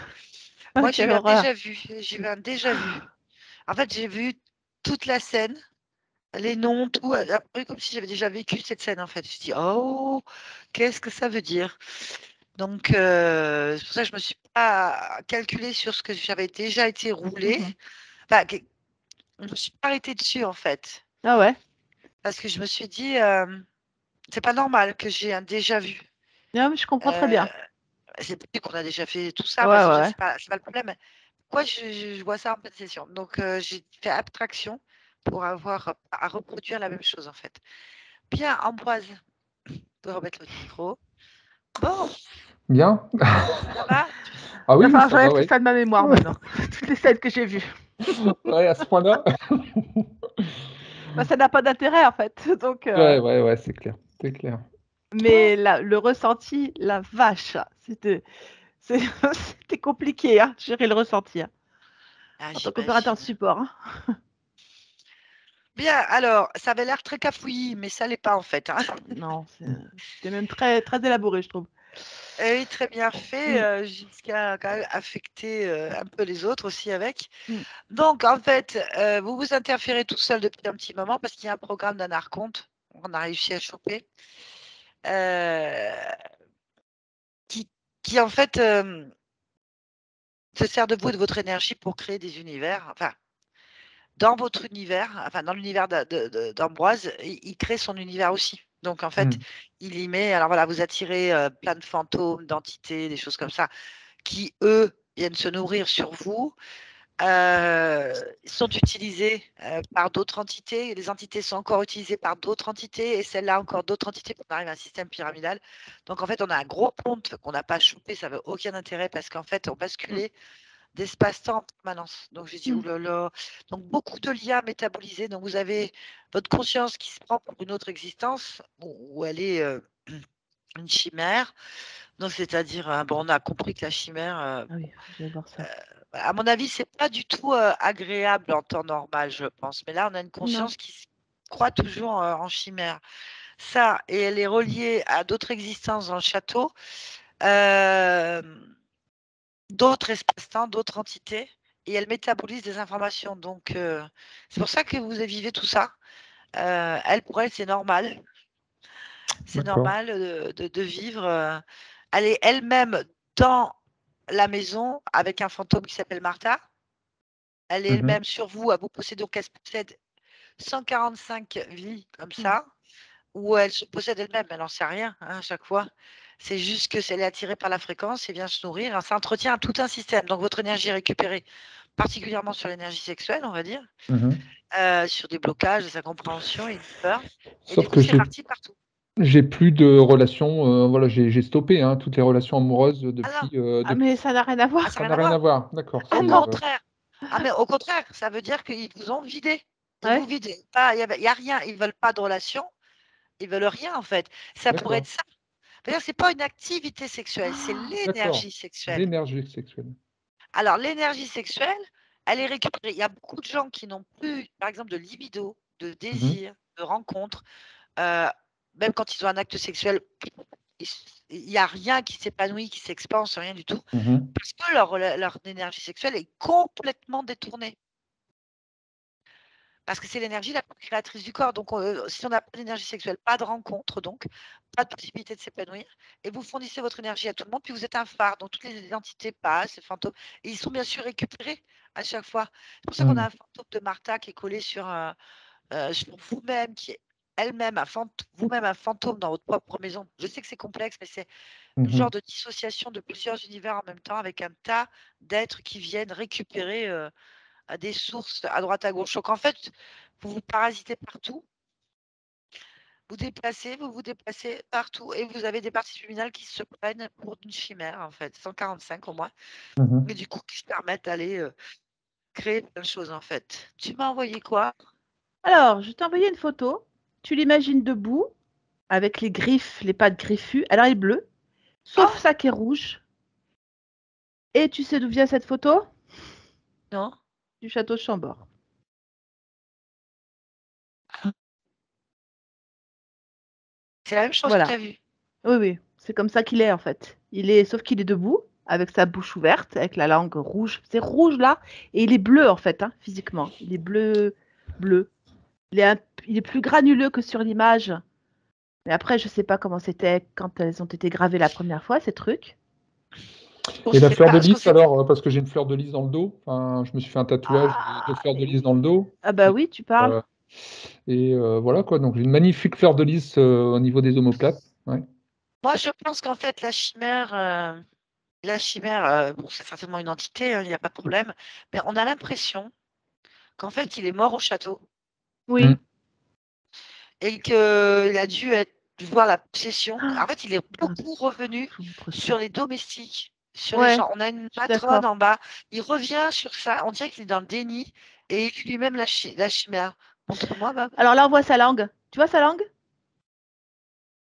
Ah, Moi, j'ai quelle eu un horreur. déjà vu. J'ai eu un déjà vu. En fait, j'ai vu toute la scène, les noms, tout, après, comme si j'avais déjà vécu cette scène, en fait. Je me dis, oh, qu'est-ce que ça veut dire? Donc, c'est pour ça que je me suis pas calculée sur ce que j'avais déjà été roulée. Mhm. Enfin, je me suis pas arrêtée dessus, en fait. Ah ouais. Parce que je me suis dit, c'est pas normal que j'ai un déjà vu. Non, mais je comprends très Euh, bien. c'est plus qu'on a déjà fait tout ça. Ouais, Moi, je veux dire, ouais. c'est pas le problème. Pourquoi je vois ça en pleine session? Donc, j'ai fait abstraction pour avoir à reproduire la même chose, en fait. Bien, Ambroise, tu peux remettre le micro. Bon, Bien. ça va? Ah Il va oui, oui, falloir que ça va, j'enlève tout oui. ça de ma mémoire maintenant. Toutes les scènes que j'ai vues. Ouais, à ce point-là. Bah, ça n'a pas d'intérêt en fait. Donc, Ouais, c'est clair. C'est clair. mais le ressenti, la vache, c'était compliqué, hein, de gérer le ressenti. Hein, Ah, en tant qu'opérateur de j'imagine. support. Hein. Bien, alors, ça avait l'air très cafouillis, mais ça l'est pas, en fait, hein. Non, c'était même très, très élaboré, je trouve. Et très bien fait, Mm, jusqu'à quand même affecter un peu les autres aussi avec. mm. Donc, en fait, vous vous interférez tout seul depuis un petit moment parce qu'il y a un programme d'un archonte. On a réussi à choper. euh, qui, qui, en fait se sert de vous et de votre énergie pour créer des univers. Enfin, dans votre univers, enfin dans l'univers d'Ambroise, il crée son univers aussi. Donc en fait, Mm. il y met, alors voilà, vous attirez plein de fantômes, d'entités, des choses comme ça, qui eux viennent se nourrir sur vous. Sont utilisés par d'autres entités. Les entités sont encore utilisées par d'autres entités et celles-là encore d'autres entités pour arriver à un système pyramidal. Donc en fait, on a un gros ponte qu'on n'a pas chopé, ça n'avait aucun intérêt parce qu'en fait, on basculait d'espace-temps en permanence. Donc j'ai dit, Mm. oulala. Donc beaucoup de liens métabolisés. Donc vous avez votre conscience qui se prend pour une autre existence où elle est une chimère. Donc c'est-à-dire, bon, on a compris que la chimère, Ah oui, je vais voir ça. à mon avis, c'est pas du tout agréable en temps normal, je pense. Mais là, on a une Non. conscience qui se croit toujours en chimère. Ça, et elle est reliée à d'autres existences dans le château, euh, d'autres espaces-temps, d'autres entités, et elle métabolise des informations. Donc, c'est pour ça que vous vivez tout ça. Elle, pour elle, c'est normal. C'est D'accord. normal de vivre. Elle est elle-même dans la maison avec un fantôme qui s'appelle Martha. Elle est Mhm. elle-même sur vous, à vous posséder, donc elle se possède 145 vies comme Mm. ça, où elle se possède elle-même, elle n'en sait rien à chaque fois. C'est juste que elle est attirée par la fréquence et vient se nourrir. Ça entretient tout un système. Donc votre énergie est récupérée, particulièrement sur l'énergie sexuelle, on va dire, Mhm. sur des blocages, des incompréhensions et une peur. Et du Sauf coup, que c'est parti partout. j'ai plus de relations. Voilà, j'ai stoppé hein, toutes les relations amoureuses Ah depuis. non, Ah, mais ça n'a rien à ah, voir. ça Ça n'a rien n'a à rien à voir. voir. D'accord. Ah Au non. contraire. Ah, mais au contraire, ça veut dire qu'ils vous ont vidé. Ils vous Ouais. vident. Il n'y a rien. Ils ne veulent pas de relation. Ils veulent rien, en fait. Ça pourrait être D'accord. ça. C'est-à-dire que c'est pas une activité sexuelle, c'est Ah, D'accord. l'énergie sexuelle. L'énergie sexuelle. Alors, l'énergie sexuelle, elle est récupérée. Il y a beaucoup de gens qui n'ont plus, par exemple, de libido, de Mhm. désir, de rencontre. Euh, Même quand ils ont un acte sexuel, il n'y a rien qui s'épanouit, qui s'expanse, rien du tout. Mhm. Parce que leur énergie sexuelle est complètement détournée. Parce que c'est l'énergie la plus créatrice du corps. Donc, si on n'a pas d'énergie sexuelle, pas de rencontre, donc pas de possibilité de s'épanouir. Et vous fournissez votre énergie à tout le monde, puis vous êtes un phare. Donc, toutes les identités passent, les fantômes. Et ils sont bien sûr récupérés à chaque fois. C'est pour ça qu'on a Mhm. un fantôme de Martha qui est collé sur vous-même, qui est elle-même vous-même un fantôme dans votre propre maison. Je sais que c'est complexe, mais c'est un genre Mhm. de dissociation de plusieurs univers en même temps, avec un tas d'êtres qui viennent récupérer à des sources à droite à gauche. Donc en fait, vous vous parasitez partout. vous vous déplacez partout et vous avez des parties subliminales qui se prennent pour une chimère, en fait, 145 au moins, Mhm. et du coup, qui se permettent d'aller créer plein de choses, en fait. Tu m'as envoyé quoi? Alors, je t'ai envoyé une photo. Tu l'imagines debout, avec les griffes, les pattes griffues. Alors, elle est bleue, sauf Oh ça qui est rouge. Et tu sais d'où vient cette photo? non, Du château de Chambord. c'est la même chose que tu Voilà. as vu. Oui, oui, c'est comme ça qu'il est en fait. Sauf qu'il est debout, avec sa bouche ouverte, avec la langue rouge. C'est rouge là, et il est bleu en fait, hein, physiquement. Il est bleu, bleu. Il est plus granuleux que sur l'image. Mais après, je sais pas comment c'était quand elles ont été gravées la première fois, ces trucs. Et la fleur de Ce qu'on lys, sait alors, parce que j'ai une fleur de lys dans le dos. Enfin, je me suis fait un tatouage de Ah, fleur de lys dans le dos. ah bah Et, oui, tu parles. euh, voilà quoi. Donc, j'ai une magnifique fleur de lys au niveau des omoplates. Ouais. Moi, je pense qu'en fait, la chimère, bon, c'est certainement une entité, hein, il n'y a pas de problème, mais on a l'impression qu'en fait, il est mort au château Oui. Mm. et qu'il a dû voir la possession. En Ah, fait, il est attendez, beaucoup revenu je vous montre ça. sur les domestiques, sur les Ouais, gens. On a une je suis matrone d'accord. en bas. Il revient sur ça. On dirait qu'il est dans le déni et il est lui-même la chimère. Montre-moi, Bob. Alors là, on voit sa langue. Tu vois sa langue?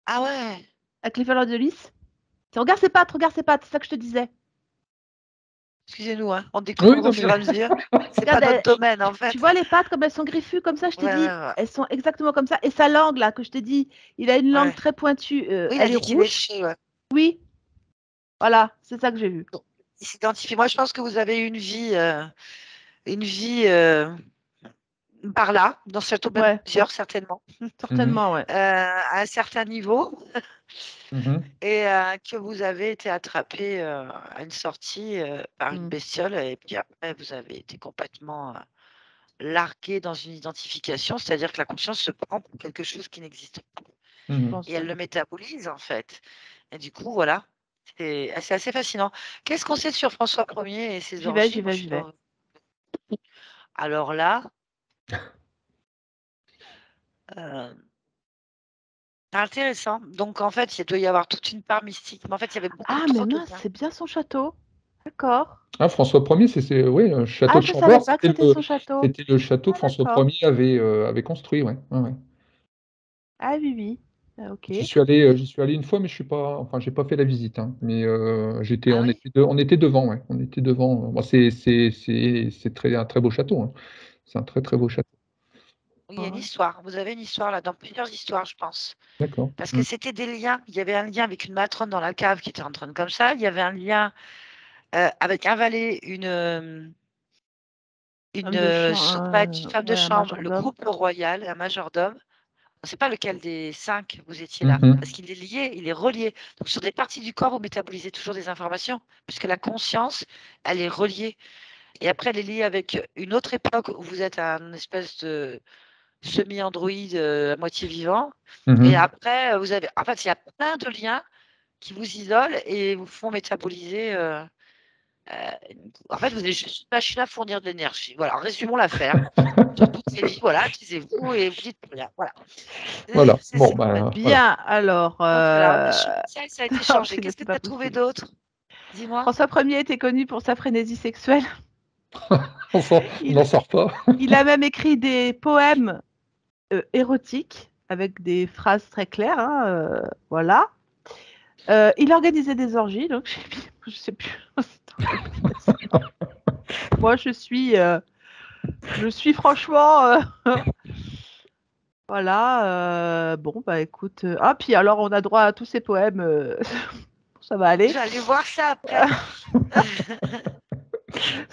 Ah ouais. Avec les fleurs de lys? Regarde ses pattes, c'est ça que je te disais. Excusez-nous, hein, on Oui, découvre au non, fur et mais à mesure. C'est pas Regarde, notre domaine, en tu fait. vois les pattes comme elles sont griffues, comme ça, je Ouais, t'ai ouais, dit. ouais. Elles sont exactement comme ça. Et sa langue, là, que je t'ai dit, il a une langue Ouais. très pointue. Oui, il a Elle est dit qu'il rouge. léchait, ouais. Oui, voilà, c'est ça que j'ai vu. Bon, il s'identifie. Moi, je pense que vous avez eu une vie par là, dans ce château, même Ouais, plusieurs, certainement, Mhm. certainement, ouais. à un certain niveau, Mhm. et que vous avez été attrapé à une sortie par une Mm. bestiole, et puis après, vous avez été complètement largué dans une identification, c'est-à-dire que la conscience se prend pour quelque chose qui n'existe pas. Je Mhm. pense, Et elle oui. le métabolise, en fait. Et du coup, voilà, c'est assez fascinant. Qu'est-ce qu'on sait sur François Ier et ses J'y vais, orgies? j'y Moi, vais, je suis j'y vais. Alors là, euh, intéressant. Donc, en fait, il doit y avoir toute une part mystique. Mais en fait, il y avait beaucoup Ah, mais trop de mince, liens. c'est bien son château. D'accord. Ah, François Ier, oui, le château Ah, de je savais Chambord, pas que c'était son château. c'était le château que Ah, François d'accord. Ier avait construit, ouais. Ouais, ouais. Ah, oui, oui. Ah, ok. J'y suis allé une fois, mais je suis pas, enfin, j'ai pas fait la visite, hein. Mais Ah oui? on était devant, ouais. On était devant. Bon, c'est un très beau château, hein. C'est un très très beau château. Oui, il y a une Ouais. histoire. Vous avez une histoire là, dans plusieurs histoires, je pense. D'accord. Parce que Mm. c'était des liens. Il y avait un lien avec une matrone dans la cave qui était en train de comme ça. Il y avait un lien avec un valet, Homme de pas une femme de ouais, un chambre, le majordome. couple royal, un majordome. On ne sait pas lequel des 5 vous étiez là, parce Mhm. qu'il est lié, il est relié. Donc sur des parties du corps, vous métabolisez toujours des informations, puisque la conscience, elle est reliée. Et après, elle est liée avec une autre époque où vous êtes un espèce de semi-androïde à moitié vivant. Et Mhm. après, vous avez. En fait, il y a plein de liens qui vous isolent et vous font métaboliser. Euh, en fait, vous êtes juste une machine à fournir de l'énergie. Voilà, résumons l'affaire. Sur toutes ces vies, voilà, taisez-vous et vous dites plus rien. Voilà. Voilà. C'est Bon, ça, en fait. ben, voilà. Bien, alors. Donc voilà, ça a été Non, changé. mais Qu'est-ce que c'est tu pas as trouvé possible. d'autre? Dis-moi. François Ier était connu pour sa frénésie sexuelle. On n'en Il, sort pas. il a même écrit des poèmes érotiques avec des phrases très claires, hein, voilà. Il organisait des orgies, donc je sais plus. Moi, je suis franchement, voilà. Bon, bah écoute. Ah, puis alors, on a droit à tous ces poèmes. Ça va Je aller. vais aller voir ça après.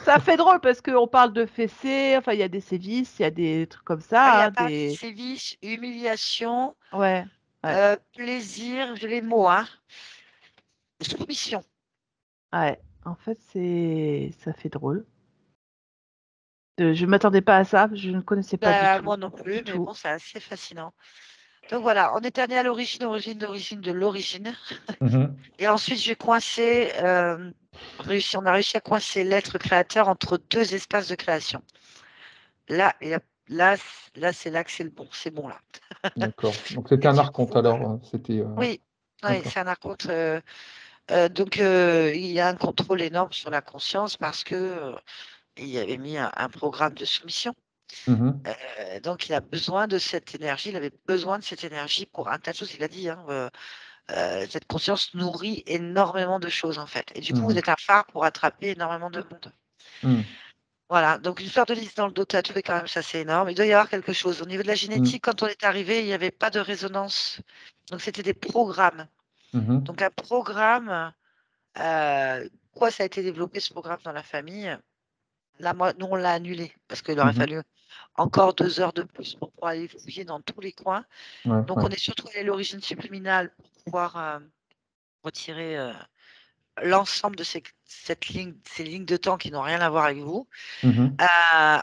Ça fait drôle parce qu'on parle de fessées, enfin, il y a des sévices, il y a des trucs comme Ah, il y ça, a hein, pas des... sévices, humiliation, Ouais, ouais, plaisir, j'ai les mots, hein. Soumission. ouais. En fait, ça fait drôle. Je m'attendais pas à ça, je ne connaissais pas du Ben, tout, moi non plus, du mais tout. bon, c'est assez fascinant. Donc voilà, on est allé à l'origine, d'origine de l'origine. Mhm. Et ensuite, j'ai coincé, on a réussi à coincer l'être créateur entre deux espaces de création. Là, il y a là, c'est là que c'est bon là. D'accord. Donc c'était Et un du archonte coup, alors. C'était. oui, D'accord. c'est un archonte. Donc, il y a un contrôle énorme sur la conscience parce que il avait mis un programme de soumission. Mhm. Donc, il a besoin de cette énergie. Il avait besoin de cette énergie pour un tas de choses. Il a dit, hein, cette conscience nourrit énormément de choses en fait. Et du coup, vous Mhm. êtes un phare pour attraper énormément de monde. Mhm. Voilà. Donc, une fleur de lys dans le dos tatoué, quand même, ça c'est énorme. Il doit y avoir quelque chose. Au niveau de la Mhm. génétique, quand on est arrivé, il n'y avait pas de résonance. Donc, c'était des programmes. Mhm. Donc, un programme. Pourquoi ça a été développé ce programme dans la famille? Là, moi, nous, on l'a annulé parce qu'il aurait Mhm. fallu encore 2 heures de plus pour pouvoir aller fouiller dans tous les coins. Ouais, Donc, ouais. on est surtout allé à l'origine subliminale pour pouvoir retirer l'ensemble de ces lignes de temps qui n'ont rien à voir avec vous. Mhm.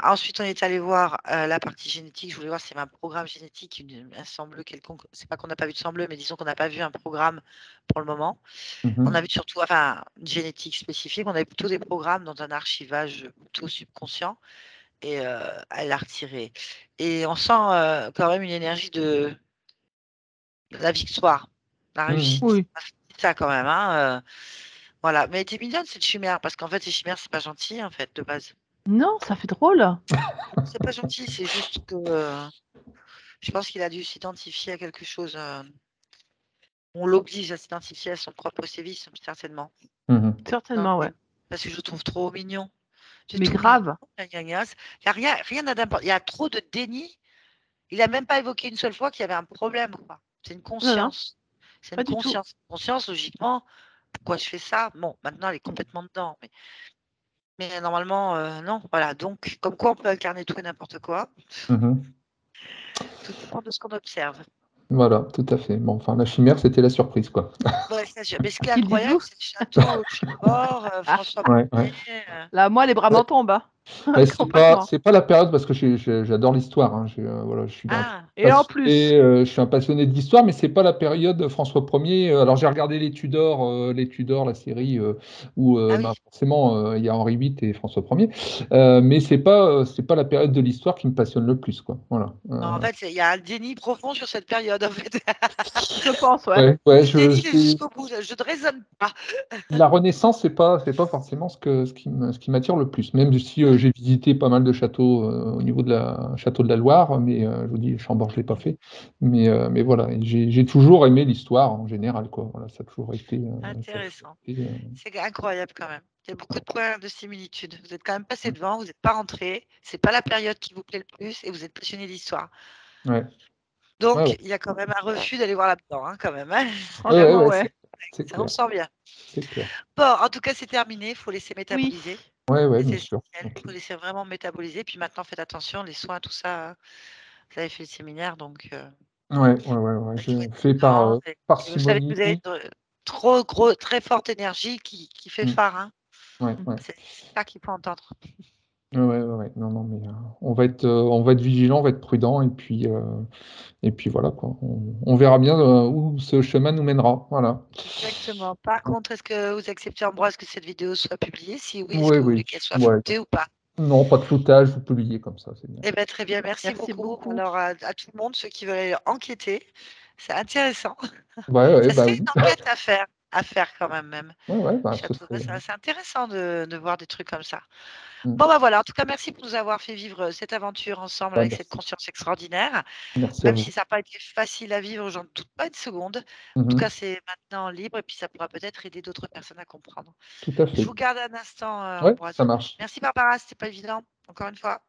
Ensuite, on est allé voir la partie génétique. Je voulais voir si y avait un programme génétique, un sang bleu quelconque. C'est pas qu'on n'a pas vu de sang bleu, mais disons qu'on n'a pas vu un programme pour le moment. On a Mhm. vu surtout une génétique spécifique. On avait plutôt des programmes dans un archivage plutôt subconscient et elle l'a retiré. Et on sent quand même une énergie de la victoire, la Mhm. réussite. Oui. C'est ça quand même. Hein, voilà. Mais elle était mignonne cette chimère parce qu'en fait, ces chimères, c'est pas gentil en fait de base. Non, ça fait drôle. C'est pas gentil, c'est juste que je pense qu'il a dû s'identifier à quelque chose. On l'oblige à s'identifier à son propre sévice, certainement. Mhm. Non, Certainement, ouais. parce que je le trouve trop mignon. C'est Mais tout mignon. grave. Gna, gna, gna. Il n'y a rien d'important. Il y a trop de déni. Il n'a même pas évoqué une seule fois qu'il y avait un problème, quoi. C'est une Non, non, conscience. C'est une pas du tout. conscience. Conscience, logiquement, pourquoi je fais ça? Bon, maintenant, elle est complètement dedans. Mais normalement, non. Voilà. Donc, comme quoi, on peut incarner tout et n'importe quoi. Mhm. Tout dépend de ce qu'on observe. Voilà, tout à fait. Bon, enfin, la chimère, c'était la surprise, quoi. Ouais, mais ce qui est Fil incroyable, bisous. c'est le château Chambord, Ah, François Ouais, ouais. Ier. là, moi, les bras m'en Ouais. tombent. Hein. Mais Complètement. c'est pas la période parce que j'adore l'histoire. Hein. Voilà, Ah, Et en plus, je suis un passionné de l'histoire, mais c'est pas la période de François Ier. Alors j'ai regardé les Tudors, la série où ah bah, oui. forcément il y a Henri VIII et François Ier, mais c'est pas la période de l'histoire qui me passionne le plus, quoi. Voilà. Non, en fait, il y a un déni profond sur cette période, en fait. je pense, ouais. Ouais, ouais, Le déni, c'est jusqu'au bout. Je ne raisonne pas. la Renaissance, c'est pas forcément ce qui m'attire le plus. Même si j'ai visité pas mal de châteaux au niveau de la château de la Loire, mais je vous dis, Chambord, je l'ai pas fait. Mais voilà, et j'ai toujours aimé l'histoire en général, quoi. Voilà, ça a toujours été. Ça a toujours Intéressant. été, C'est incroyable quand même. Il y a beaucoup de points de similitude. Vous êtes quand même passé devant, vous n'êtes pas rentré. C'est pas la période qui vous plaît le plus et vous êtes passionné d'histoire. ouais, ouais, Donc, ouais, il y a quand même un refus d'aller voir là-dedans, hein, quand même. Hein. ouais, ouais, Franchement, ouais, ouais. c'est Ça, on le clair, sent bien. c'est clair. Bon, en tout cas, c'est terminé. Il faut laisser Oui. métaboliser. Ouais, ouais, C'est bien sûr. essentiel. Ok. Il faut laisser vraiment métaboliser. Puis maintenant, faites attention, les soins, tout ça. Vous avez fait le séminaire, donc Ouais, ouais, ouais, ouais. Je il faut être fais prudent. Et vous savez que parcimonie. vous avez trop gros, très forte énergie qui fait Mm. phare. Hein. Ouais, ouais. C'est ça qu'il faut entendre. Ouais, ouais, ouais, ouais. Non, non, mais on va être vigilant, on va être prudent, et puis voilà, quoi. On verra bien où ce chemin nous mènera. Voilà. Exactement. Par contre, est-ce que vous acceptez, Ambroise, que cette vidéo soit publiée? Si oui, est-ce Oui, que vous oui. voulez qu'elle soit Ouais. floutée ou pas? Non, pas de floutage, vous publiez comme ça, c'est bien. Eh bien, très bien, merci Merci beaucoup. beaucoup. Alors, à tout le monde, ceux qui veulent aller enquêter, c'est intéressant. Ouais, ouais, Ça bah serait oui. une enquête à faire quand même. Ouais, ouais, bah Je ce trouverais serait. ça assez intéressant de voir des trucs comme ça. Mm. Bon, bah voilà, en tout cas, merci pour nous avoir fait vivre cette aventure ensemble Bah, avec cette merci. conscience extraordinaire. Merci à Même vous. si ça n'a pas été facile à vivre, j'en doute pas une seconde. En tout Mhm. cas, c'est maintenant libre et puis ça pourra peut-être aider d'autres personnes à comprendre. Tout à Je fait. vous garde un instant, Ouais, Ambroise. ça marche. Merci Barbara, c'était pas évident, encore une fois.